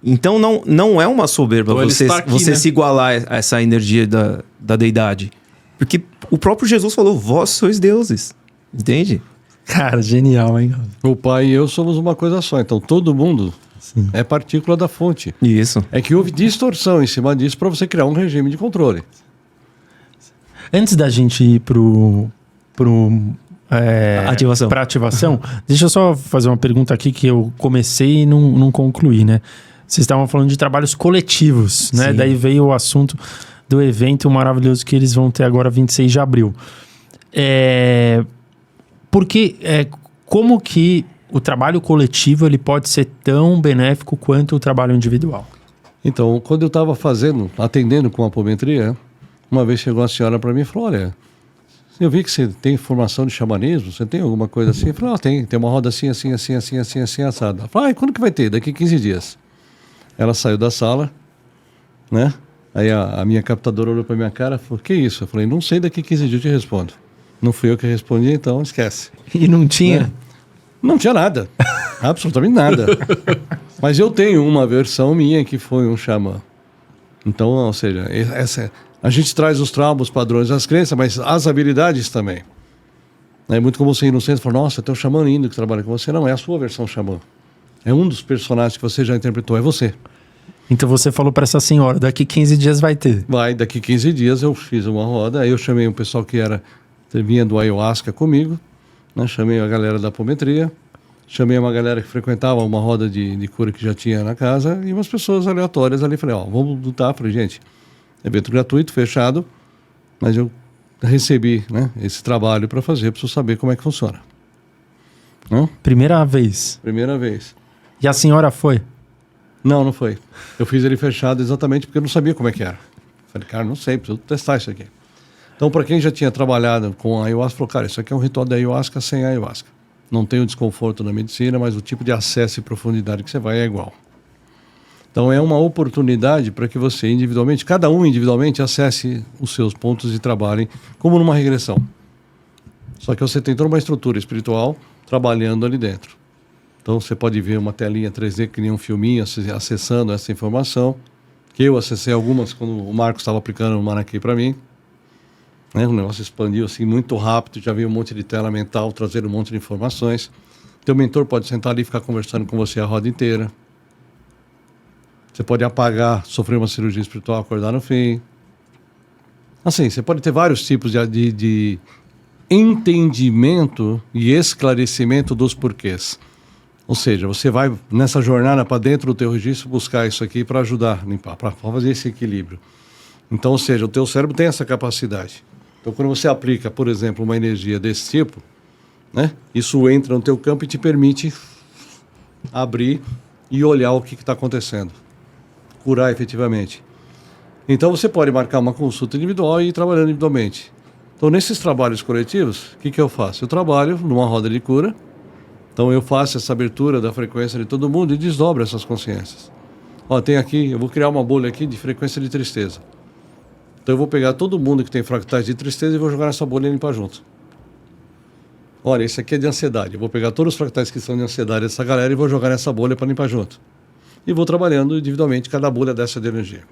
Então não é uma soberba você né? se igualar a essa energia da deidade. Porque o próprio Jesus falou, vós sois deuses. Entende? Cara, genial, hein? O Pai e eu somos uma coisa só. Então, todo mundo é partícula da fonte. Isso. É que houve distorção em cima disso para você criar um regime de controle. Antes da gente ir ativação. Para ativação, deixa eu só fazer uma pergunta aqui que eu comecei e não concluí, né? Vocês estavam falando de trabalhos coletivos, né? Sim. Daí veio o assunto do evento maravilhoso que eles vão ter agora 26 de abril. Porque como que o trabalho coletivo ele pode ser tão benéfico quanto o trabalho individual? Então, quando eu estava atendendo com apometria, uma vez chegou uma senhora para mim e falou, olha, eu vi que você tem formação de xamanismo, você tem alguma coisa assim? Eu falei, tem uma roda assim, assada. Ela falou, quando que vai ter? Daqui 15 dias. Ela saiu da sala, né? Aí a minha captadora olhou para minha cara e falou, que isso? Eu falei, não sei, daqui 15 dias eu te respondo. Não fui eu que respondi, então esquece. E não tinha? Né? Não tinha nada. Absolutamente nada. Mas eu tenho uma versão minha que foi um xamã. Então, ou seja, a gente traz os traumas, os padrões, as crenças, mas as habilidades também. É muito comum você ir no centro e falar, nossa, tem um xamã lindo que trabalha com você. Não, é a sua versão xamã. É um dos personagens que você já interpretou, é você. Então você falou para essa senhora, daqui 15 dias vai ter. Daqui 15 dias eu fiz uma roda, aí eu chamei um pessoal que vinha do ayahuasca comigo, né? Chamei a galera da apometria, chamei uma galera que frequentava uma roda de cura que já tinha na casa e umas pessoas aleatórias ali. Falei, vamos lutar. Falei, gente, evento gratuito, fechado, mas eu recebi, né, esse trabalho para fazer, preciso saber como é que funciona. Não? Primeira vez. Primeira vez. E a senhora foi? Não foi. Eu fiz ele fechado exatamente porque eu não sabia como é que era. Falei, cara, não sei, preciso testar isso aqui. Então, para quem já tinha trabalhado com a ayahuasca, falou, cara, isso aqui é um ritual da ayahuasca sem ayahuasca. Não tem o desconforto na medicina, mas o tipo de acesso e profundidade que você vai é igual. Então, é uma oportunidade para que você individualmente, cada um individualmente, acesse os seus pontos de trabalho, como numa regressão. Só que você tem toda uma estrutura espiritual trabalhando ali dentro. Então, você pode ver uma telinha 3D que nem um filminho acessando essa informação, que eu acessei algumas quando o Marcos estava aplicando o Manaquê para mim. Né? O negócio expandiu assim muito rápido, já veio um monte de tela mental, trazendo um monte de informações. Teu mentor pode sentar ali e ficar conversando com você a roda inteira. Você pode apagar, sofrer uma cirurgia espiritual, acordar no fim. Assim, você pode ter vários tipos de entendimento e esclarecimento dos porquês. Ou seja, você vai nessa jornada para dentro do teu registro buscar isso aqui para ajudar a limpar, para fazer esse equilíbrio. Então, ou seja, o teu cérebro tem essa capacidade. Então, quando você aplica, por exemplo, uma energia desse tipo, né, isso entra no teu campo e te permite abrir e olhar o que está acontecendo. Curar efetivamente. Então, você pode marcar uma consulta individual e ir trabalhando individualmente. Então, nesses trabalhos coletivos, o que eu faço? Eu trabalho numa roda de cura. Então, eu faço essa abertura da frequência de todo mundo e desdobro essas consciências. Tem aqui, eu vou criar uma bolha aqui de frequência de tristeza. Então eu vou pegar todo mundo que tem fractais de tristeza e vou jogar nessa bolha e limpar junto. Olha, esse aqui é de ansiedade. Eu vou pegar todos os fractais que são de ansiedade dessa galera e vou jogar nessa bolha para limpar junto. E vou trabalhando individualmente cada bolha dessa de energia.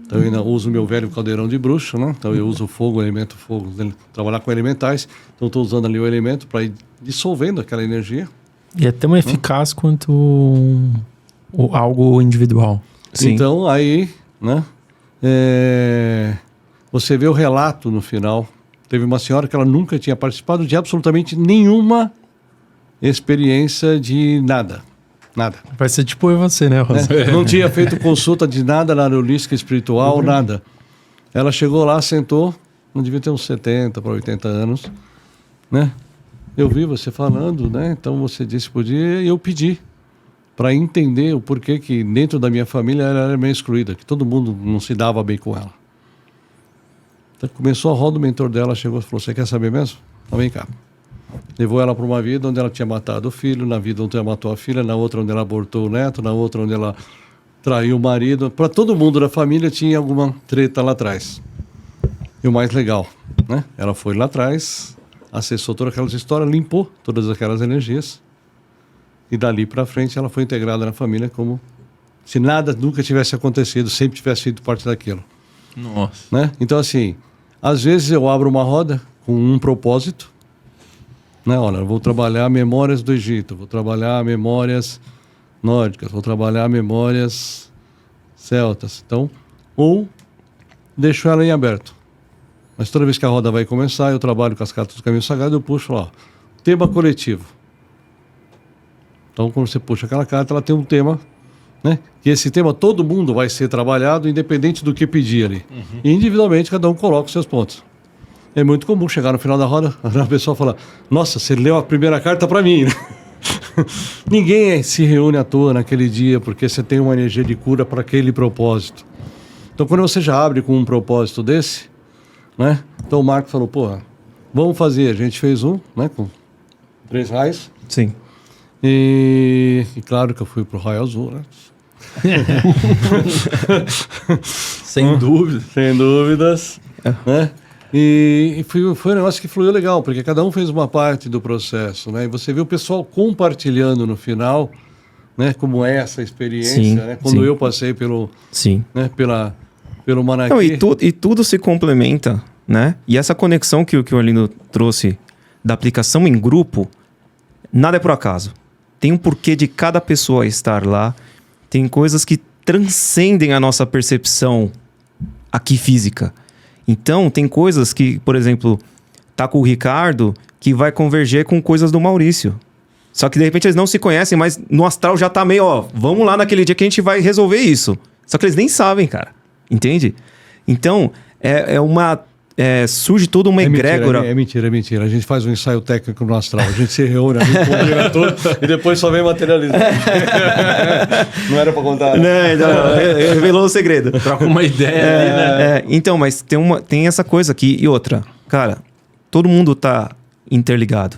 Então eu ainda uso o meu velho caldeirão de bruxo, né? Então eu uso o fogo, o elemento fogo, trabalhar com elementais. Então estou usando ali o elemento para ir dissolvendo aquela energia. E é tão eficaz quanto algo individual. Sim. Então aí, né? Você vê o relato no final. Teve uma senhora que ela nunca tinha participado de absolutamente nenhuma experiência de nada. Nada. Vai ser tipo eu e você, né, Rosa? Não tinha feito consulta de nada na holística espiritual, nada. Ela chegou lá, sentou, não devia ter uns 70 para 80 anos, né? Eu vi você falando, né? Então você disse que podia e eu pedi para entender o porquê que dentro da minha família ela era meio excluída, que todo mundo não se dava bem com ela. Então começou a roda, o mentor dela chegou e falou, você quer saber mesmo? Então vem cá. Levou ela para uma vida onde ela tinha matado o filho, na vida onde ela matou a filha, na outra onde ela abortou o neto, na outra onde ela traiu o marido. Para todo mundo da família tinha alguma treta lá atrás. E o mais legal, né? Ela foi lá atrás, acessou todas aquelas histórias, limpou todas aquelas energias. E dali para frente ela foi integrada na família como se nada nunca tivesse acontecido, sempre tivesse sido parte daquilo. Nossa. Né? Então assim, às vezes eu abro uma roda com um propósito, né? Olha, eu vou trabalhar memórias do Egito, vou trabalhar memórias nórdicas, vou trabalhar memórias celtas. Então, ou deixo ela em aberto. Mas toda vez que a roda vai começar, eu trabalho com as cartas do caminho sagrado, eu puxo lá, tema coletivo. Então, quando você puxa aquela carta, ela tem um tema, né? Que esse tema todo mundo vai ser trabalhado, independente do que pedir ali. E individualmente, cada um coloca os seus pontos. É muito comum chegar no final da roda, a pessoa fala, nossa, você leu a primeira carta para mim, né? Ninguém se reúne à toa naquele dia, porque você tem uma energia de cura para aquele propósito. Então, quando você já abre com um propósito desse, né? Então, o Marco falou, porra, vamos fazer. A gente fez um, né? Com 3 raios. Sim. E claro que eu fui pro raio azul, né? Sem dúvida. Sem dúvidas, né? E foi um negócio que fluiu legal, porque cada um fez uma parte do processo, né? E você vê o pessoal compartilhando no final, né? Como é essa experiência, Sim, né? Quando sim. eu passei pelo Manaquê. Não, e tudo se complementa, né? E essa conexão que o Arlindo trouxe da aplicação em grupo, nada é por acaso. Tem um porquê de cada pessoa estar lá. Tem coisas que transcendem a nossa percepção aqui física. Então, tem coisas que, por exemplo, tá com o Ricardo, que vai converger com coisas do Maurício. Só que de repente eles não se conhecem, mas no astral já tá meio, ó, vamos lá naquele dia que a gente vai resolver isso. Só que eles nem sabem, cara. Entende? Então, surge toda uma egrégora. É mentira. A gente faz um ensaio técnico no astral. A gente se reúne, a gente combina tudo e depois só vem materializar. Não era pra contar. Não, revelou o segredo. Troca uma ideia ali, né? Então, mas tem essa coisa aqui. E outra, cara, todo mundo tá interligado.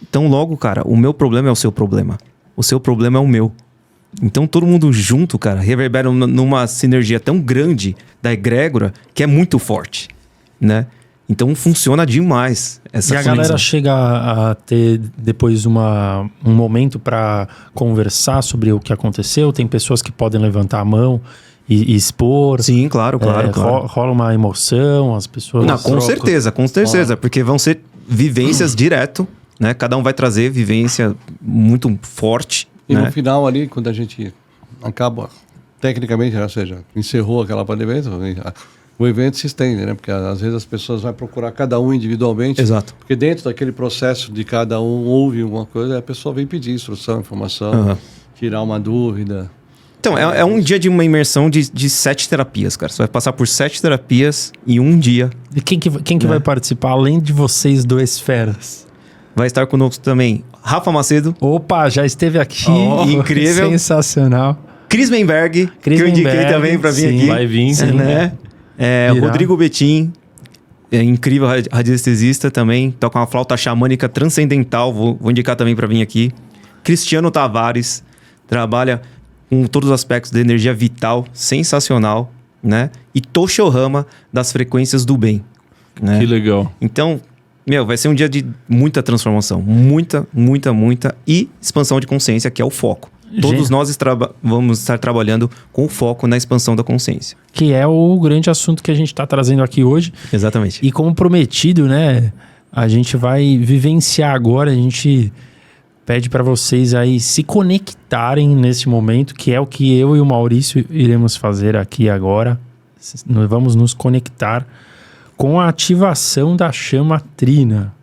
Então, logo, cara, o meu problema é o seu problema. O seu problema é o meu. Então, todo mundo junto, cara, reverbera numa sinergia tão grande da egrégora que é muito forte, né? Então, funciona demais essa conexão. A galera chega a ter depois um momento para conversar sobre o que aconteceu? Tem pessoas que podem levantar a mão e expor? Sim, claro. Rola uma emoção, as pessoas... Não, com certeza, porque vão ser vivências direto, né? Cada um vai trazer vivência muito forte. E né? no final ali, quando a gente acaba, tecnicamente, ou seja, encerrou aquela pandemia, o evento se estende, né? Porque às vezes as pessoas vão procurar cada um individualmente. Exato. Porque dentro daquele processo de cada um ouve alguma coisa, a pessoa vem pedir instrução, informação, tirar uma dúvida. Então, é um dia de uma imersão de 7 terapias, cara. Você vai passar por 7 terapias em um dia. E quem que vai participar, além de vocês dois feras? Vai estar conosco também Rafa Macedo. Opa, já esteve aqui. Incrível. Sensacional. Cris Menberg, que eu indiquei também para vir aqui. Vai vir, sim. Né? Rodrigo Betim, incrível radiestesista também. Toca uma flauta xamânica transcendental. Vou indicar também para vir aqui. Cristiano Tavares, trabalha com todos os aspectos da energia vital, sensacional, né? E Toshio Rama, das frequências do bem. Né? Que legal. Então... vai ser um dia de muita transformação. Muita e expansão de consciência, que é o foco. Todos nós vamos estar trabalhando com foco na expansão da consciência. Que é o grande assunto que a gente está trazendo aqui hoje. Exatamente. E como prometido, né? A gente vai vivenciar agora, a gente pede para vocês aí se conectarem nesse momento, que é o que eu e o Maurício iremos fazer aqui agora. Nós vamos nos conectar com a ativação da chama trina,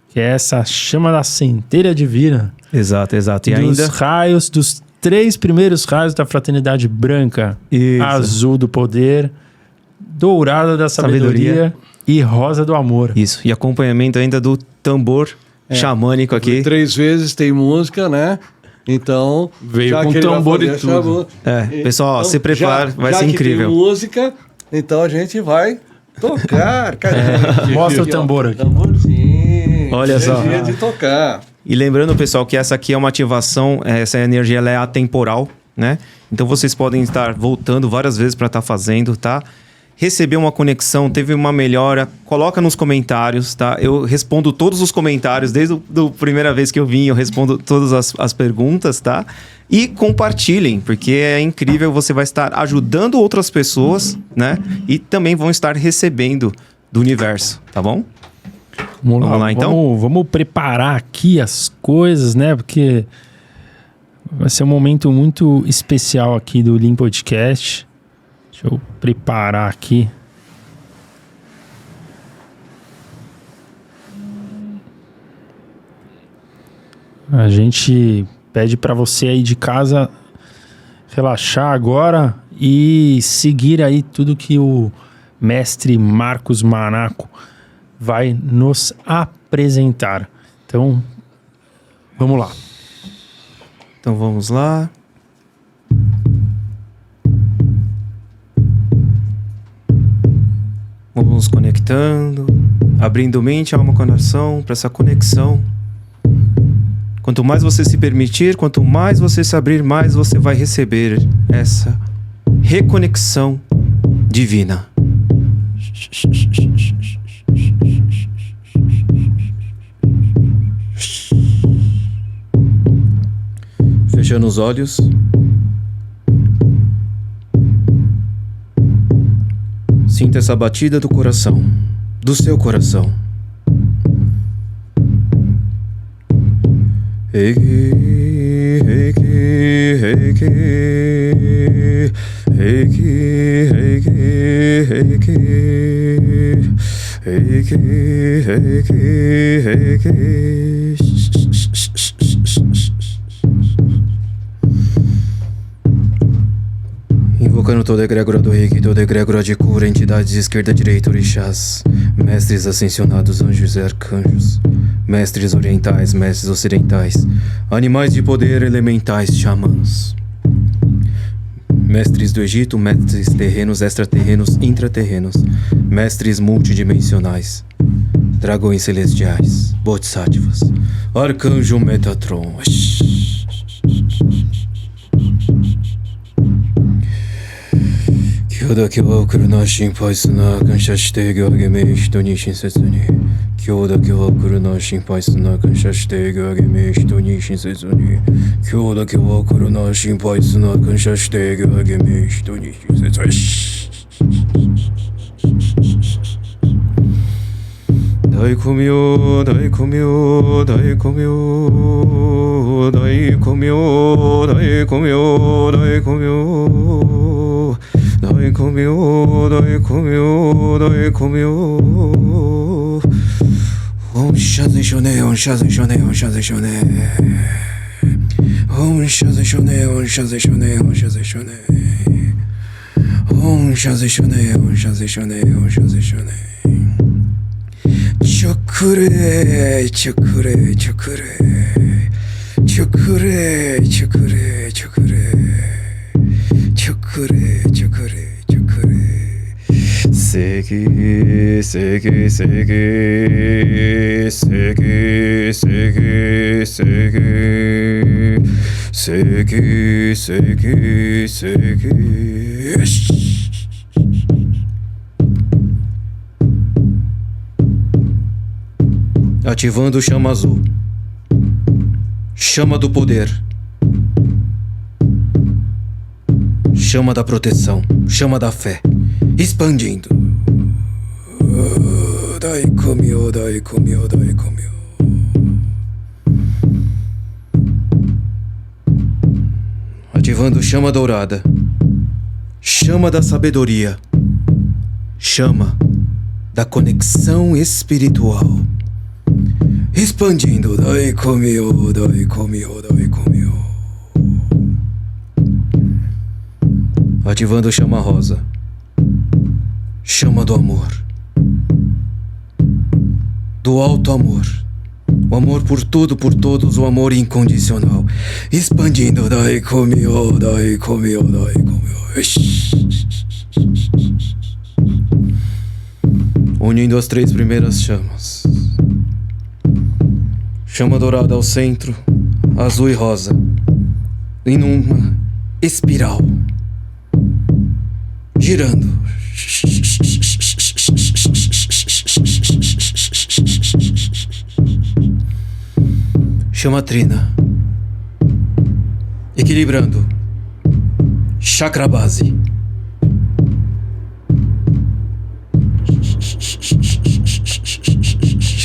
que é essa chama da centelha divina. Exato. E dos 3 primeiros raios da fraternidade branca, azul do poder, dourada da sabedoria e rosa do amor. Isso, e acompanhamento ainda do tambor xamânico aqui. 3 vezes tem música, né? Então, veio com tambor e tudo. Pessoal, então, se prepara, vai ser incrível. Tem música, então a gente vai tocar, cara. Mostra o tambor aqui. Tamborzinho. Olha só. De tocar. E lembrando, pessoal, que essa aqui é uma ativação, essa energia ela é atemporal, né? Então vocês podem estar voltando várias vezes para estar fazendo, tá? Receber uma conexão, teve uma melhora, coloca nos comentários, tá? Eu respondo todos os comentários, desde a primeira vez que eu vim, eu respondo todas as perguntas, tá? E compartilhem, porque é incrível, você vai estar ajudando outras pessoas, né? E também vão estar recebendo do universo, tá bom? Vamos lá então? Vamos preparar aqui as coisas, né? Porque vai ser um momento muito especial aqui do Lean Podcast. Deixa eu preparar aqui. A gente pede para você aí de casa relaxar agora e seguir aí tudo que o mestre Marcos Manaco vai nos apresentar. Então, vamos lá. Então vamos lá. Vamos nos conectando, abrindo mente, alma, coração para essa conexão. Quanto mais você se permitir, quanto mais você se abrir, mais você vai receber essa reconexão divina. Fechando os olhos. Sinta essa batida do coração, do seu coração. Reiki, reiki, reiki, reiki, reiki, reiki, reiki, reiki, reiki. Sono toda egrégora do reiki, toda egrégora de cura, entidades de esquerda, direita, orixás, mestres ascensionados, anjos e arcanjos, mestres orientais, mestres ocidentais, animais de poder, elementais, xamãs, mestres do Egito, mestres terrenos, extraterrenos, intraterrenos, mestres multidimensionais, dragões celestiais, bodhisattvas, arcanjo Metatron. Kyoda kyo kuruna shinpai suna kansha shite gyoge me hito ni shinsetsu ni. Kyoda kyo kuruna shinpai suna kansha shite gyoge me hito ni shinsetsu ni. Kyoda kyo kuruna shinpai suna kansha shite gyoge me hito ni shinsetsu ni. Daikomyo, daikomyo, daikomyo, daikomyo, daikomyo, daikomyo. Daikomyo, daikomyo, daikomyo. Om Shanti Shone, Om Shanti Shone, Om Shanti Shone. Om Shanti Shone, Om Shanti Shone, Om Shanti Shone. Om Shanti Shone, Om Shanti Shone, Om Shanti Shone. Chokure, chokure, chokure. Chokure, chokure, chokure. Chokure, chokure, chokure. Seki, seki, seki. Seki, seki, seki. Seki, seki, seki. Ativando o chama azul. Chama do poder. Chama da proteção, chama da fé, expandindo. Daikomyo, daikomyo, daikomyo. Ativando chama dourada, chama da sabedoria, chama da conexão espiritual, expandindo. Daikomyo, daikomyo, daikomyo. Ativando chama rosa, chama do amor, do alto amor, o amor por tudo, por todos, o amor incondicional, expandindo. Daikomyo, daikomyo, daikomyo. Unindo as 3 primeiras chamas, chama dourada ao centro, azul e rosa, em uma espiral, girando. Chama trina, equilibrando. Chakra base.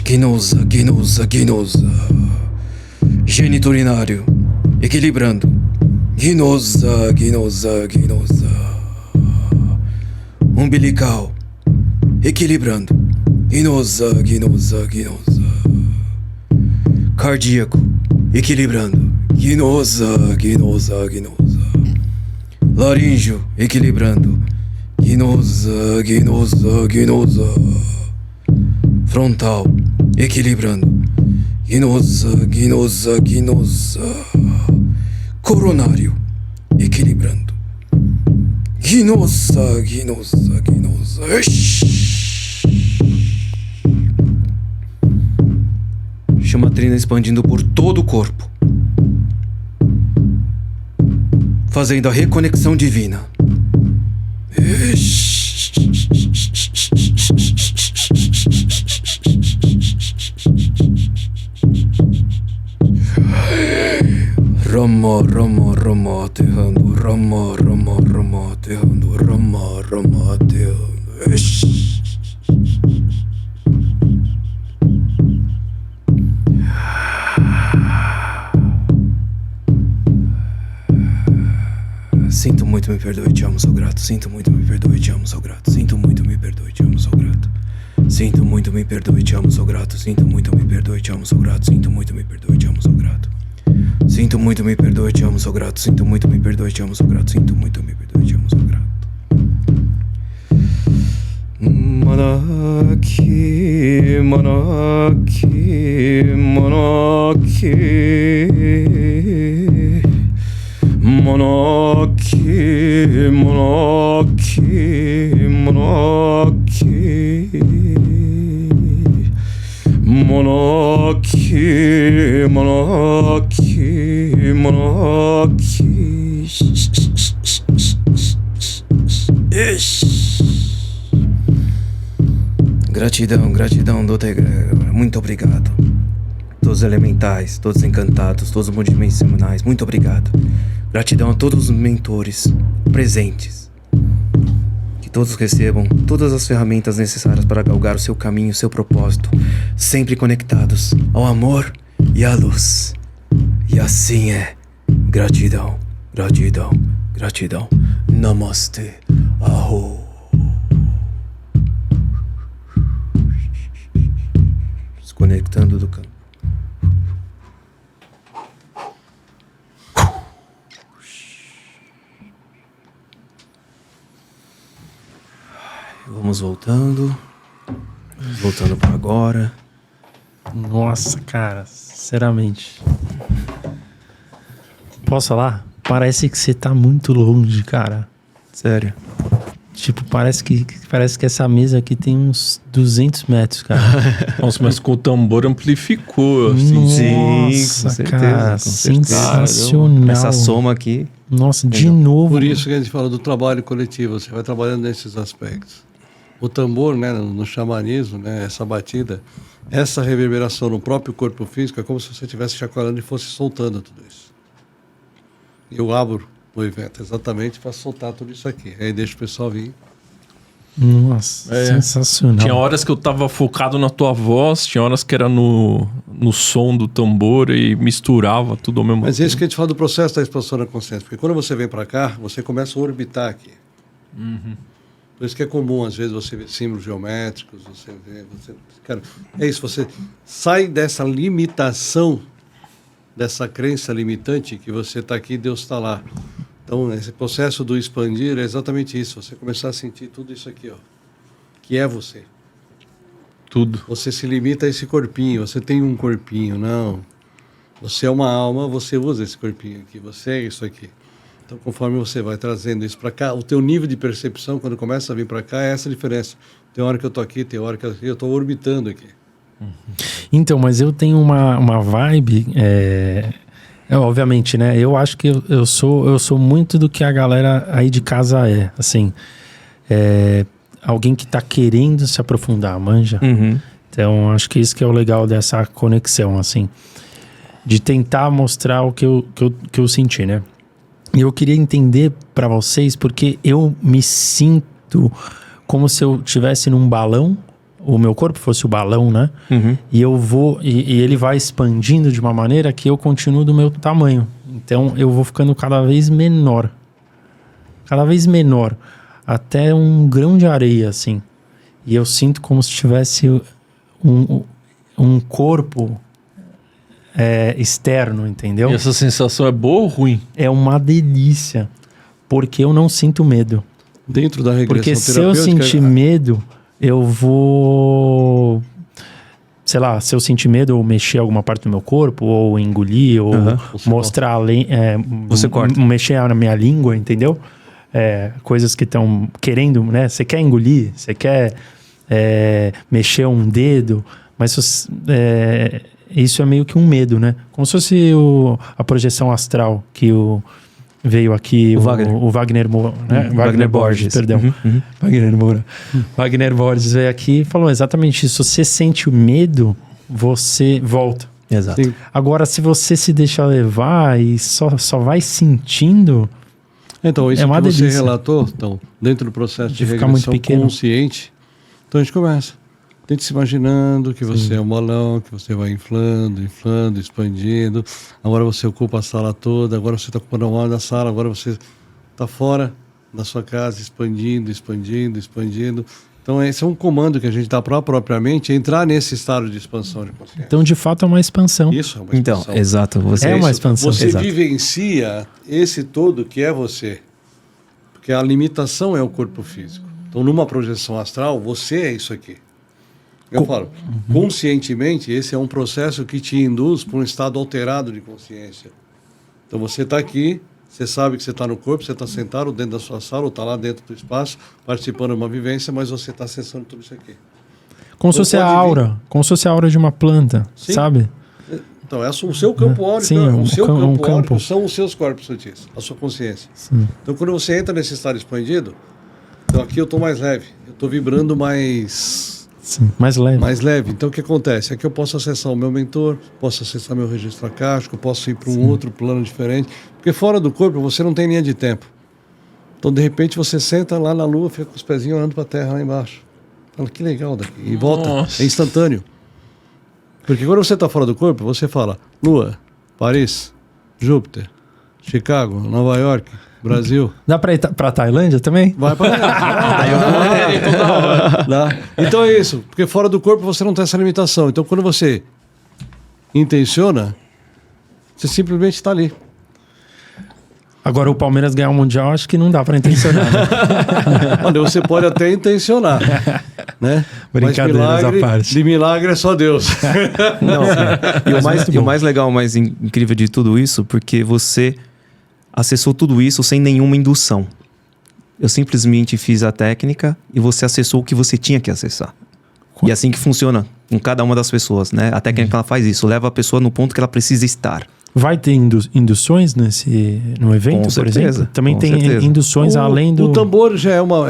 Ginosa, ginosa, ginosa. Geniturinário, equilibrando. Ginosa, ginosa, ginosa. Umbilical, equilibrando. Ginosa, ginosa, ginosa. Cardíaco, equilibrando. Ginosa, ginosa, ginosa. Laríngeo, equilibrando. Ginosa, ginosa, ginosa. Frontal, equilibrando. Ginosa, ginosa, ginosa. Coronário, equilibrando. Ginosa, ginosa, ginosa. Chama trina expandindo por todo o corpo, fazendo a reconexão divina. Rama, rama, rama, aterrando. Rama, rama, rama, aterrando. Rama, rama, aterrando. Sinto muito, me perdoe, te amo, sou grato. Sinto muito, me perdoe, te amo, sou grato. Sinto muito, me perdoe, te amo, sou grato. Sinto muito, me perdoe, te amo, sou grato. Sinto muito, me perdoe, te amo, sou grato. Sinto muito, me perdoe, te amo, sou grato. Sinto muito, me perdoe, te amo, sou grato. Sinto muito, me perdoe, te amo, sou grato. Sinto muito, me perdoe, te amo, sou grato. Monarque, monarque, monarque, monarque, monarque, monarque, monarque, monarque. Gratidão, gratidão, Doutor Egrégora. Muito obrigado. Todos os elementais, todos os encantados, todos os multidimensionais, muito obrigado. Gratidão a todos os mentores presentes. Que todos recebam todas as ferramentas necessárias para galgar o seu caminho, o seu propósito, sempre conectados ao amor e à luz. E assim é. Gratidão, gratidão, gratidão. Namastê. Aho. Desconectando do campo. Vamos voltando. Voltando para agora. Nossa, cara, sinceramente. Posso falar? Parece que você tá muito longe, cara. Sério. Tipo, parece que essa mesa aqui tem uns 200 metros, cara. Nossa, mas com o tambor amplificou, assim. Nossa, com certeza, cara, com certeza. sensacional. Essa soma aqui. Nossa, de novo. Por isso que a gente fala do trabalho coletivo, você vai trabalhando nesses aspectos. O tambor, né, no xamanismo, né, essa batida, essa reverberação no próprio corpo físico é como se você estivesse chacoalhando e fosse soltando tudo isso. Eu abro o evento exatamente para soltar tudo isso aqui. Aí deixa o pessoal vir. Nossa, sensacional. Tinha horas que eu tava focado na tua voz, tinha horas que era no som do tambor e misturava tudo ao mesmo tempo. Mas é isso que a gente fala do processo da expansão da consciência. Porque quando você vem para cá, você começa a orbitar aqui. Por isso que é comum, às vezes, você ver símbolos geométricos, cara, é isso, você sai dessa limitação, dessa crença limitante que você está aqui e Deus está lá. Então, esse processo do expandir é exatamente isso, você começar a sentir tudo isso aqui, ó, que é você. Tudo. Você se limita a esse corpinho, você tem um corpinho, não. Você é uma alma, você usa esse corpinho aqui, você é isso aqui. Então, conforme você vai trazendo isso para cá, o teu nível de percepção, quando começa a vir para cá, é essa a diferença. Tem hora que eu tô aqui, tem hora que eu tô orbitando aqui. Então, mas eu tenho uma vibe, obviamente, né? Eu acho que eu sou muito do que a galera aí de casa é, assim, alguém que tá querendo se aprofundar, manja? Então, acho que isso que é o legal dessa conexão, assim, de tentar mostrar o que eu senti, né? E eu queria entender para vocês, porque eu me sinto como se eu estivesse num balão, o meu corpo fosse o balão, né? E eu vou, e ele vai expandindo de uma maneira que eu continuo do meu tamanho. Então eu vou ficando cada vez menor, até um grão de areia, assim. E eu sinto como se tivesse um corpo externo, entendeu? E essa sensação é boa ou ruim? É uma delícia, porque eu não sinto medo. Dentro da regressão porque terapêutica... se eu sentir medo, eu vou... Sei lá, se eu sentir medo, ou mexer alguma parte do meu corpo, ou engolir, ou mostrar além... Você corta. Mexer na minha língua, entendeu? Coisas que estão querendo, né? Você quer engolir, você quer mexer um dedo, mas isso é meio que um medo, né? Como se fosse a projeção astral que veio aqui, o Wagner Moura, né? Wagner Borges, perdão. Wagner Moura. Wagner Borges veio aqui e falou exatamente isso. Se você sente o medo, você volta. Exato. Sim. Agora, se você se deixa levar e só vai sentindo... Então, isso uma que você delícia. relatou, então, dentro do processo de ficar muito regressão pequeno. consciente, então a gente começa. Tente se imaginando que você é um balão, que você vai inflando, expandindo. Agora você ocupa a sala toda, agora você está ocupando uma hora da sala, agora você está fora da sua casa, expandindo. Então esse é um comando que a gente dá para a própria mente entrar nesse estado de expansão de consciência. Então, de fato, é uma expansão. Isso é uma expansão. Então, exato. É uma expansão. Você Exato. vivencia esse todo que é você. Porque a limitação é o corpo físico. Então, numa projeção astral, você é isso aqui. Eu falo, conscientemente, esse é um processo que te induz para um estado alterado de consciência. Então, você está aqui, você sabe que você está no corpo, você está sentado dentro da sua sala, ou está lá dentro do espaço, participando de uma vivência, mas você está acessando tudo isso aqui. Como se fosse a aura, como se fosse a aura de uma planta, Sim. sabe? Então, é o seu campo áurico, sim, o seu campo campo. áurico são os seus corpos sutis, a sua consciência. Sim. Então, quando você entra nesse estado expandido, então aqui eu estou mais leve, eu estou vibrando mais... Sim, mais leve. Mais leve. Então, o que acontece? Aqui eu posso acessar o meu mentor, posso acessar meu registro acástico, posso ir para um outro plano diferente, porque fora do corpo você não tem linha de tempo. Então, de repente, você senta lá na lua, fica com os pezinhos olhando para a terra lá embaixo. Fala, que legal daqui. E volta. Nossa. É instantâneo. Porque quando você está fora do corpo, você fala Lua, Paris, Júpiter, Chicago, Nova York, Brasil. Dá pra ir pra Tailândia também? Vai para lá. Então é isso. Porque fora do corpo você não tem essa limitação. Então quando você intenciona, você simplesmente está ali. Agora o Palmeiras ganhar o Mundial, acho que não dá pra intencionar. Né? Olha, você pode até intencionar, né? Brincadeiras Mas milagre, à parte. de milagre é só Deus. Não, muito e o bom. mais legal, o mais incrível de tudo isso, porque você acessou tudo isso sem nenhuma indução. Eu simplesmente fiz a técnica e você acessou o que você tinha que acessar. E é assim que funciona com cada uma das pessoas, né? A técnica ela faz isso, leva a pessoa no ponto que ela precisa estar. Vai ter induções no evento, Com por certeza, exemplo? Também com tem certeza. induções além do... O tambor já é uma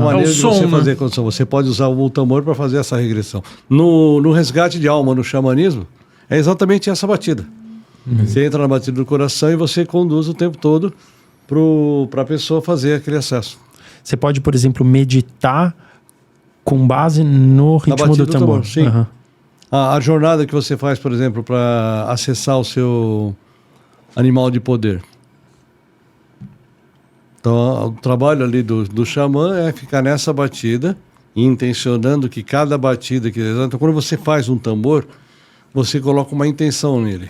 maneira de som, você né? fazer a condição. Você pode usar o tambor para fazer essa regressão. No resgate de alma, no xamanismo, é exatamente essa batida. Você entra na batida do coração e você conduz o tempo todo para a pessoa fazer aquele acesso. Você pode, por exemplo, meditar com base no ritmo batida do tambor. sim. Aham. A jornada que você faz, por exemplo, para acessar o seu animal de poder. Então, o trabalho ali do xamã é ficar nessa batida, intencionando que cada batida... Então, quando você faz um tambor, você coloca uma intenção nele.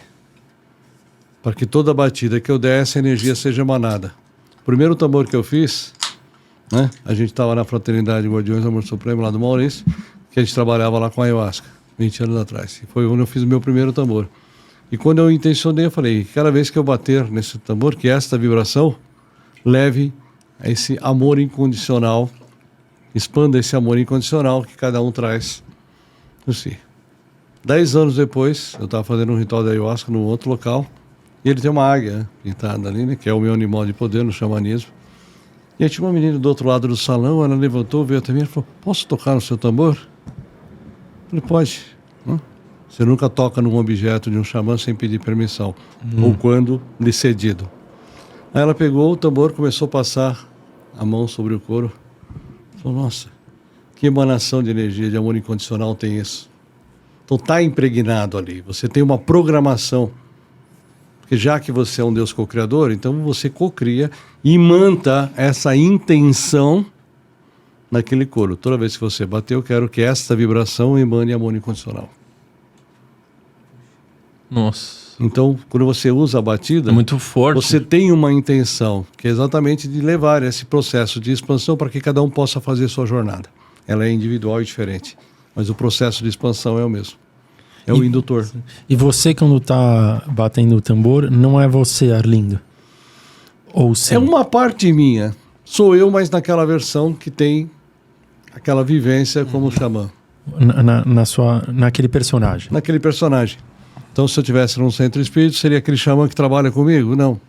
Para que toda batida que eu der, essa energia seja emanada. O primeiro tambor que eu fiz, né? A gente estava na Fraternidade Guardiões do Amor Supremo, lá do Maurício, que a gente trabalhava lá com a Ayahuasca. 20 anos atrás. E foi quando eu fiz o meu primeiro tambor. E quando eu intencionei, eu falei, cada vez que eu bater nesse tambor, que esta vibração leve a esse amor incondicional, expanda esse amor incondicional que cada um traz no si. 10 anos depois, eu estava fazendo um ritual da ayahuasca num outro local, e ele tem uma águia pintada ali, né, que é o meu animal de poder no xamanismo. E aí tinha uma menina do outro lado do salão, ela levantou, veio até mim e falou, posso tocar no seu tambor? Ele pode. Você nunca toca num objeto de um xamã sem pedir permissão. Ou quando lhe cedido. Aí ela pegou o tambor, começou a passar a mão sobre o couro. Falou, nossa, que emanação de energia, de amor incondicional tem isso. Então está impregnado ali. Você tem uma programação. Porque já que você é um Deus co-criador, então você co-cria e manta essa intenção naquele couro. Toda vez que você bater, eu quero que esta vibração emane amor incondicional. Nossa. Então, quando você usa a batida, É muito forte. você tem uma intenção, que é exatamente de levar esse processo de expansão para que cada um possa fazer sua jornada. Ela é individual e diferente, mas o processo de expansão é o mesmo. É o indutor. E você, quando tá batendo o tambor, não é você, Arlindo? Ou sim? É uma parte minha. Sou eu, mas naquela versão que tem aquela vivência como xamã. Naquele personagem. Naquele personagem. Então, se eu estivesse num centro espírita, seria aquele xamã que trabalha comigo? Não.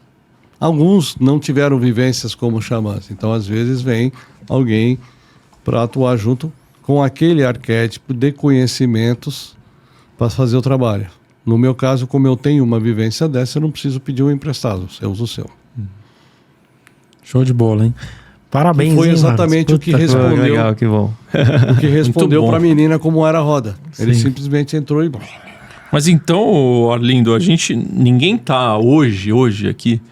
Alguns não tiveram vivências como xamãs. Então, às vezes, vem alguém para atuar junto com aquele arquétipo de conhecimentos para fazer o trabalho. No meu caso, como eu tenho uma vivência dessa, eu não preciso pedir um emprestado. Eu uso o seu. Show de bola, hein? Parabéns, Foi hein, exatamente o que Puta, respondeu. Legal, que bom. O que respondeu para a menina como era a roda. Ele Sim. simplesmente entrou e... Mas então, Arlindo, ninguém tá hoje aqui,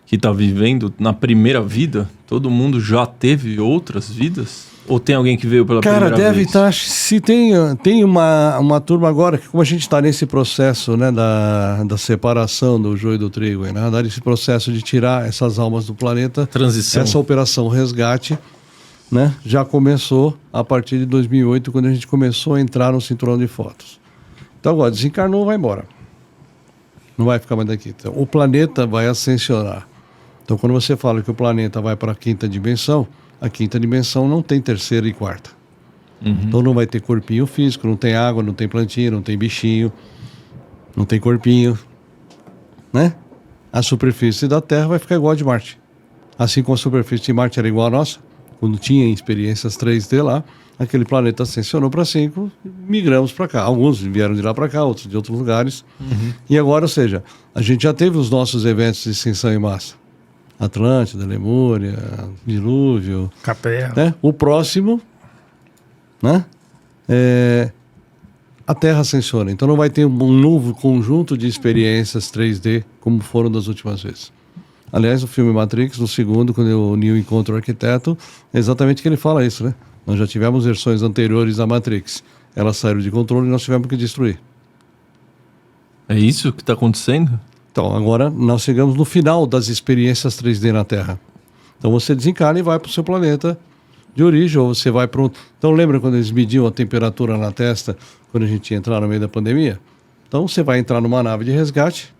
que tá vivendo na primeira vida? Todo mundo já teve outras vidas? Ou tem alguém que veio pela primeira vez? Cara, deve estar... Se tem uma turma agora, que como a gente está nesse processo, né, da separação do joio e do trigo, né, esse processo de tirar essas almas do planeta, Transição. essa operação resgate, né, já começou a partir de 2008, quando a gente começou a entrar no cinturão de fótons. Então agora, desencarnou, vai embora. Não vai ficar mais daqui. Então, o planeta vai ascensionar. Então quando você fala que o planeta vai para a quinta dimensão, a quinta dimensão não tem terceira e quarta. Então não vai ter corpinho físico, não tem água, não tem plantinha, não tem bichinho, não tem corpinho, né? A superfície da Terra vai ficar igual a de Marte. Assim como a superfície de Marte era igual a nossa, quando tinha experiências 3D lá, aquele planeta ascensionou para 5, migramos para cá. Alguns vieram de lá para cá, outros de outros lugares. E agora, ou seja, a gente já teve os nossos eventos de extinção em massa. Atlântida, Lemúria, Dilúvio. Capela. Né? O próximo, né? A Terra ascensiona. Então não vai ter um novo conjunto de experiências 3D como foram das últimas vezes. Aliás, o filme Matrix, no segundo, quando o Neo encontra o arquiteto, é exatamente que ele fala isso, né? Nós já tivemos versões anteriores da Matrix. Elas saíram de controle e nós tivemos que destruir. É isso que está acontecendo? Então, agora nós chegamos no final das experiências 3D na Terra. Então você desencarna e vai para o seu planeta de origem, ou você vai para um... Então lembra quando eles mediam a temperatura na testa, quando a gente ia entrar no meio da pandemia? Então você vai entrar numa nave de resgate,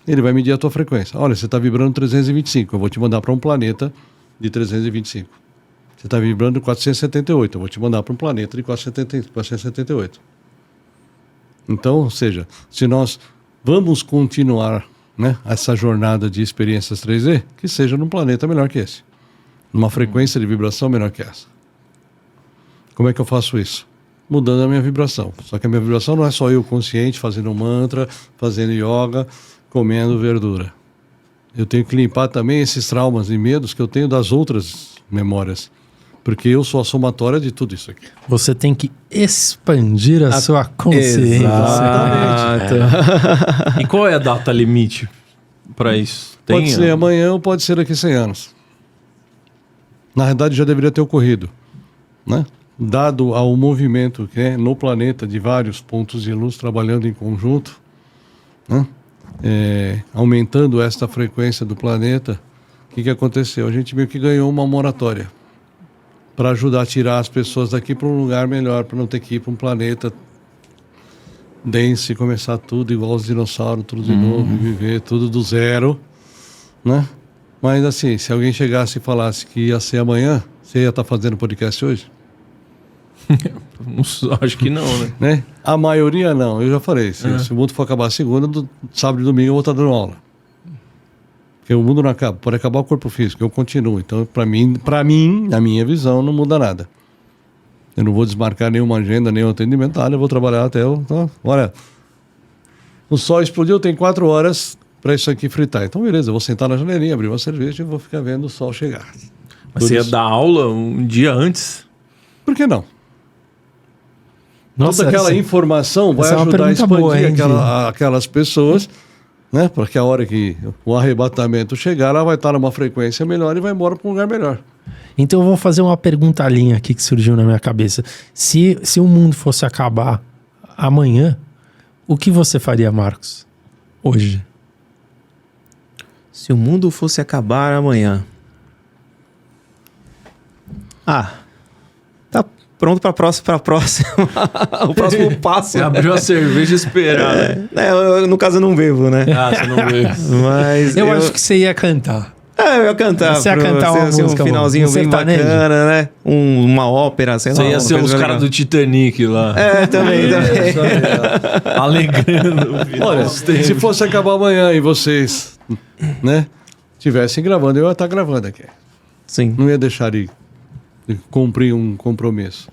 ele vai medir a tua frequência. Olha, você está vibrando 325, eu vou te mandar para um planeta de 325. Você está vibrando 478, eu vou te mandar para um planeta de 478. Então, ou seja, se nós vamos continuar, né, essa jornada de experiências 3D, que seja num planeta melhor que esse. Numa frequência de vibração menor que essa. Como é que eu faço isso? Mudando a minha vibração. Só que a minha vibração não é só eu consciente, fazendo um mantra, fazendo yoga, comendo verdura. Eu tenho que limpar também esses traumas e medos que eu tenho das outras memórias. Porque eu sou a somatória de tudo isso aqui. Você tem que expandir a sua consciência. Exatamente. E qual é a data limite para isso? Pode ser amanhã ou pode ser daqui a 100 anos. Na verdade, já deveria ter ocorrido, né? Dado ao movimento que é no planeta de vários pontos de luz trabalhando em conjunto, né? Aumentando esta frequência do planeta, o que aconteceu? A gente meio que ganhou uma moratória para ajudar a tirar as pessoas daqui para um lugar melhor, para não ter que ir para um planeta denso e começar tudo igual os dinossauros, tudo de novo, e viver tudo do zero, né? Mas assim, se alguém chegasse e falasse que ia ser amanhã, você ia estar fazendo podcast hoje? Acho que não, né? A maioria não, eu já falei. Se o mundo for acabar segunda, sábado e domingo eu vou estar dando aula. Porque o mundo não acaba, pode acabar o corpo físico, eu continuo. Então, para mim, na minha visão, não muda nada. Eu não vou desmarcar nenhuma agenda, nenhum atendimento, eu vou trabalhar até o... Então, olha, o sol explodiu, tem 4 horas para isso aqui fritar. Então, beleza, eu vou sentar na janelinha, abrir uma cerveja e vou ficar vendo o sol chegar. Mas você ia dar aula um dia antes? Por que não? Nossa, toda aquela informação vai ajudar a expandir aquelas pessoas, né? Para que a hora que o arrebatamento chegar, ela vai estar numa frequência melhor e vai embora para um lugar melhor. Então eu vou fazer uma perguntalinha aqui que surgiu na minha cabeça. Se o mundo fosse acabar amanhã, o que você faria, Marcos, hoje? Se o mundo fosse acabar amanhã... Tá pronto para próxima. O próximo passo. Você abriu a cerveja esperada. No caso eu não bebo, né? Você não bebe. Mas eu acho que você ia cantar. Eu ia cantar. Você ia cantar uma música, um finalzinho bem bacana, né? Uma ópera, sei lá. Você ia ser os caras do Titanic lá. Também. Alegrando o final. Olha, se fosse acabar amanhã e vocês, né, tivessem gravando, eu ia estar gravando aqui. Sim. Não ia deixar de cumprir um compromisso.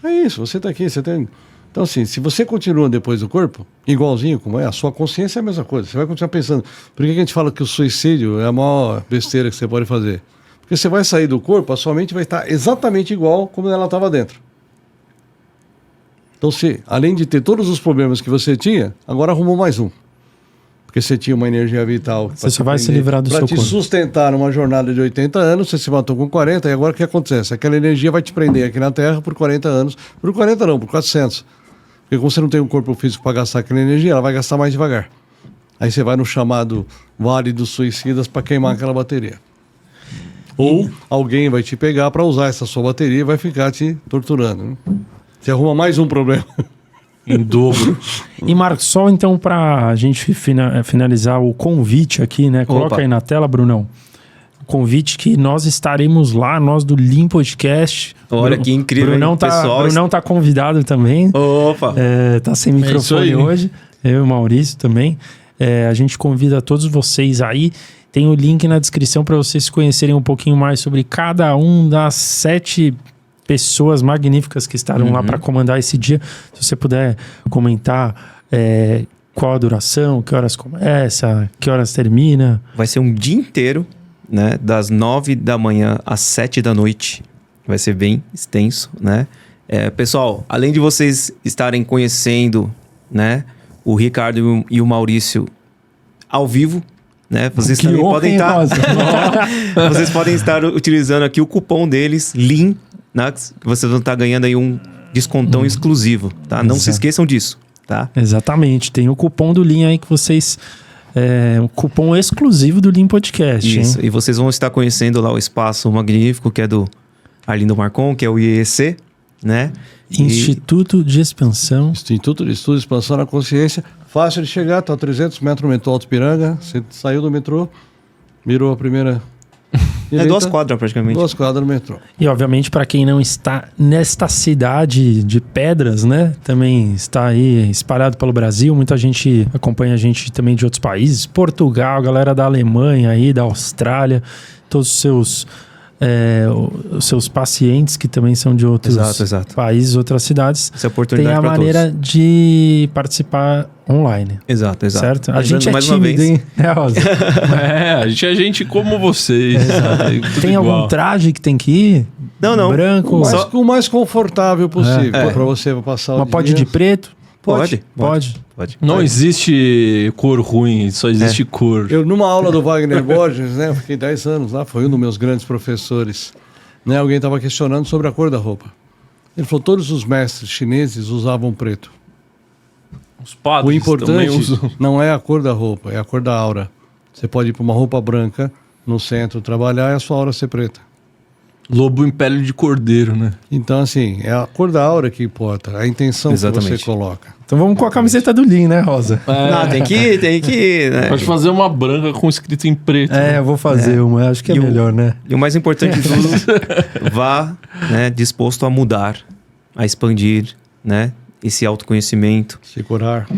É isso, você está aqui, você tem... Então, assim, se você continua depois do corpo, igualzinho como é, a sua consciência é a mesma coisa. Você vai continuar pensando. Por que a gente fala que o suicídio é a maior besteira que você pode fazer? Porque você vai sair do corpo, a sua mente vai estar exatamente igual como ela estava dentro. Então, se, além de ter todos os problemas que você tinha, agora arrumou mais um. Porque você tinha uma energia vital. Você só vai se livrar do seu corpo. Para te sustentar numa jornada de 80 anos, você se matou com 40, e agora o que acontece? Aquela energia vai te prender aqui na Terra por 40 anos. Por 40 não, por 400. Porque como você não tem um corpo físico para gastar aquela energia, ela vai gastar mais devagar. Aí você vai no chamado Vale dos Suicidas para queimar aquela bateria. Ou alguém vai te pegar para usar essa sua bateria e vai ficar te torturando. Né? Você arruma mais um problema. Em dobro. E Marcos, só então para a gente finalizar o convite aqui, né? Coloca aí na tela, Brunão. O convite que nós estaremos lá, nós do Lean Podcast. Olha que incrível, Brunão, pessoal. Brunão tá convidado também. Opa! Tá sem microfone hoje. Eu e o Maurício também. A gente convida todos vocês aí. Tem o link na descrição para vocês conhecerem um pouquinho mais sobre cada um das 7 pessoas magníficas que estarão lá para comandar esse dia. Se você puder comentar qual a duração, que horas começa, que horas termina. Vai ser um dia inteiro, né? Das 9 da manhã às 7 da noite. Vai ser bem extenso, né? Pessoal, além de vocês estarem conhecendo, né, o Ricardo e o Maurício ao vivo, né? Vocês também podem estar... Vocês podem estar utilizando aqui o cupom deles, LEAN, né? Que vocês vão estar ganhando aí um descontão exclusivo, tá? Não se esqueçam disso, tá? Exatamente. Tem o cupom do Lean aí que vocês... um cupom exclusivo do Lean Podcast. Isso. Hein? E vocês vão estar conhecendo lá o espaço magnífico que é do Arlindo Marcon, que é o IEC, né? Instituto de Expansão. Instituto de Estudo e Expansão na Consciência. Fácil de chegar, tá a 300 metros no metrô Alto Piranga. Você saiu do metrô, mirou a primeira... direita, 2 quadras praticamente. 2 quadras no metrô. E obviamente para quem não está nesta cidade de Pedras, né? Também está aí espalhado pelo Brasil. Muita gente acompanha a gente também de outros países. Portugal, galera da Alemanha aí, da Austrália. Todos os seus pacientes que também são de outros países, outras cidades. Essa oportunidade tem a maneira de participar online. Exato. Certo? A gente é tímido, hein? Rosa? A gente é gente como vocês. Tem algum traje que tem que ir? Não. Branco? O mais confortável possível para você passar o Mas dia. pode ir de preto? Pode. Não existe cor ruim, só existe cor. Eu, numa aula do Wagner Borges, né, eu fiquei 10 anos lá, foi um dos meus grandes professores. Né, alguém estava questionando sobre a cor da roupa. Ele falou, todos os mestres chineses usavam preto. Os padres o importante usam. não é a cor da roupa, é a cor da aura. Você pode ir para uma roupa branca no centro trabalhar e a sua aura ser preta. Lobo em pele de cordeiro, né? Então, assim, é a cor da aura que importa, a intenção que você coloca. Então vamos com a camiseta do Lean, né, Rosa? Não, tem que ir, né? Pode fazer uma branca com escrito em preto. Eu vou fazer uma, acho que é melhor, né? E o mais importante de tudo, vá, né, disposto a mudar, a expandir, né, esse autoconhecimento. Se curar.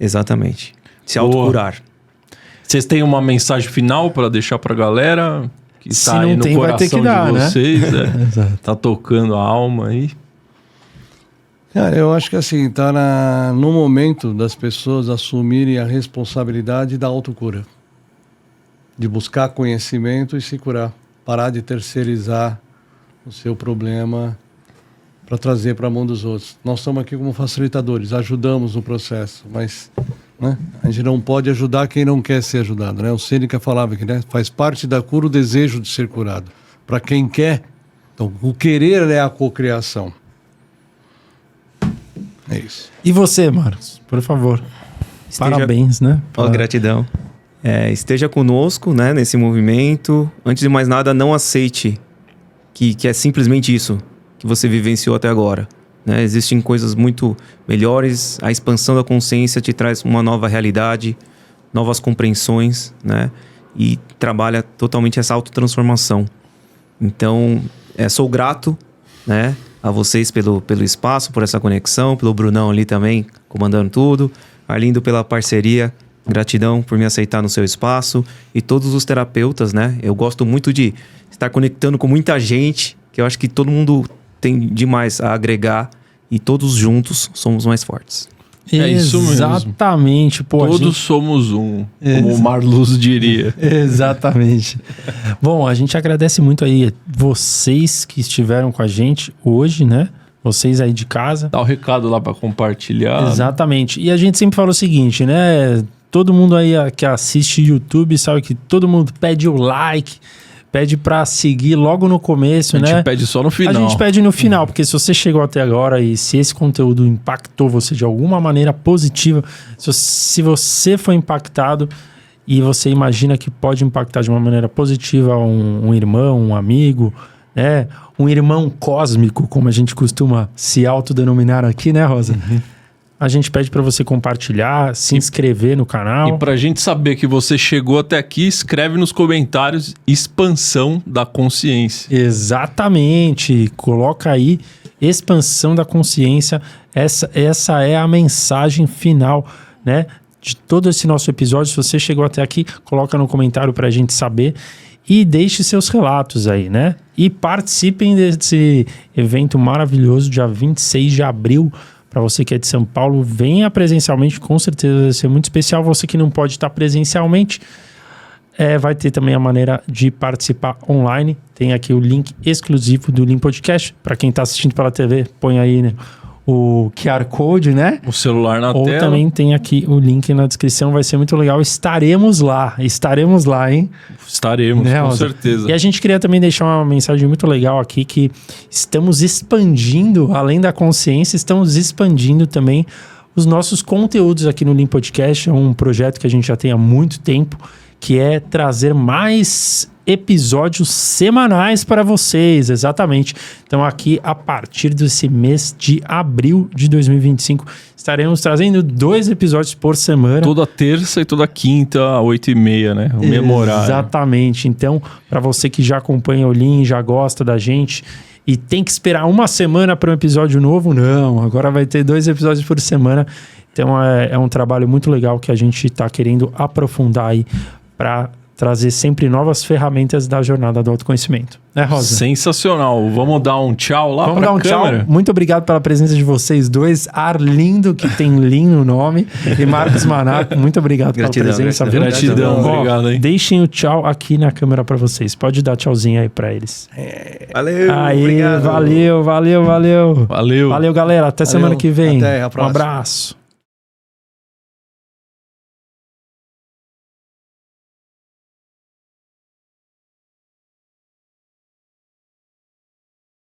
Exatamente. Se autocurar. Vocês têm uma mensagem final para deixar pra galera? Que está aí no coração vai ter que dar, de vocês, né? Tá tocando a alma aí. Cara, eu acho que assim, tá no momento das pessoas assumirem a responsabilidade da autocura. De buscar conhecimento e se curar. Parar de terceirizar o seu problema para trazer para a mão dos outros. Nós estamos aqui como facilitadores, ajudamos no processo, mas né, a gente não pode ajudar quem não quer ser ajudado. Né? O Sêneca falava que faz parte da cura o desejo de ser curado. Para quem quer, então, o querer é a cocriação. É isso. E você, Marcos, por favor. Parabéns, né? Gratidão. Esteja conosco, né, nesse movimento. Antes de mais nada, não aceite que é simplesmente isso que você vivenciou até agora. Né? Existem coisas muito melhores. A expansão da consciência te traz uma nova realidade, novas compreensões, né? E trabalha totalmente essa autotransformação. Então, sou grato, né, a vocês pelo espaço, por essa conexão, pelo Brunão ali também, comandando tudo. Arlindo pela parceria, gratidão por me aceitar no seu espaço. E todos os terapeutas, né? Eu gosto muito de estar conectando com muita gente, que eu acho que todo mundo tem demais a agregar. E todos juntos somos mais fortes. É isso mesmo. Exatamente. Pô, todos somos um, como o Marluz diria. Exatamente. Bom, a gente agradece muito aí vocês que estiveram com a gente hoje, né? Vocês aí de casa. Dá o recado lá para compartilhar. Exatamente. E a gente sempre fala o seguinte, né? Todo mundo aí que assiste YouTube sabe que todo mundo pede o like, pede pra seguir logo no começo, né? A gente pede só no final. A gente pede no final, porque se você chegou até agora e se esse conteúdo impactou você de alguma maneira positiva, se você foi impactado e você imagina que pode impactar de uma maneira positiva um irmão, um amigo, né? Um irmão cósmico, como a gente costuma se autodenominar aqui, né, Rosa? A gente pede para você compartilhar, se inscrever no canal. E pra gente saber que você chegou até aqui, escreve nos comentários expansão da consciência. Exatamente. Coloca aí expansão da consciência. Essa é a mensagem final, né, de todo esse nosso episódio. Se você chegou até aqui, coloca no comentário pra gente saber. E deixe seus relatos aí, né? E participem desse evento maravilhoso, dia 26 de abril. Para você que é de São Paulo, venha presencialmente, com certeza vai ser muito especial. Você que não pode estar presencialmente, vai ter também a maneira de participar online. Tem aqui o link exclusivo do Lean Podcast. Para quem está assistindo pela TV, põe aí, né, o QR Code, né? O celular na tela. Ou também tem aqui o link na descrição. Vai ser muito legal. Estaremos lá, hein? Estaremos, né, com Rosa? certeza. E a gente queria também deixar uma mensagem muito legal aqui, que estamos expandindo, além da consciência, estamos expandindo também os nossos conteúdos aqui no Lean Podcast. É um projeto que a gente já tem há muito tempo, que é trazer mais episódios semanais para vocês, exatamente. Então aqui, a partir desse mês de abril de 2025, estaremos trazendo 2 episódios por semana. Toda terça e toda quinta, 8h30, né? O mesmo horário. Exatamente. Então, para você que já acompanha o Lean, já gosta da gente e tem que esperar uma semana para um episódio novo, não. Agora vai ter 2 episódios por semana. Então, é um trabalho muito legal que a gente está querendo aprofundar aí para trazer sempre novas ferramentas da jornada do autoconhecimento. Né, Rosa? Sensacional. Vamos dar um tchau lá Vamos pra dar um câmera? tchau. Muito obrigado pela presença de vocês dois. Arlindo, que tem Lean no nome, e Marcos Manaco, muito obrigado pela presença. Gratidão. Obrigado, hein? Deixem o tchau aqui na câmera para vocês. Pode dar tchauzinho aí para eles. Valeu, Aí, obrigado. valeu. Valeu. Valeu, galera. Até semana que vem. Até a próxima. Um abraço.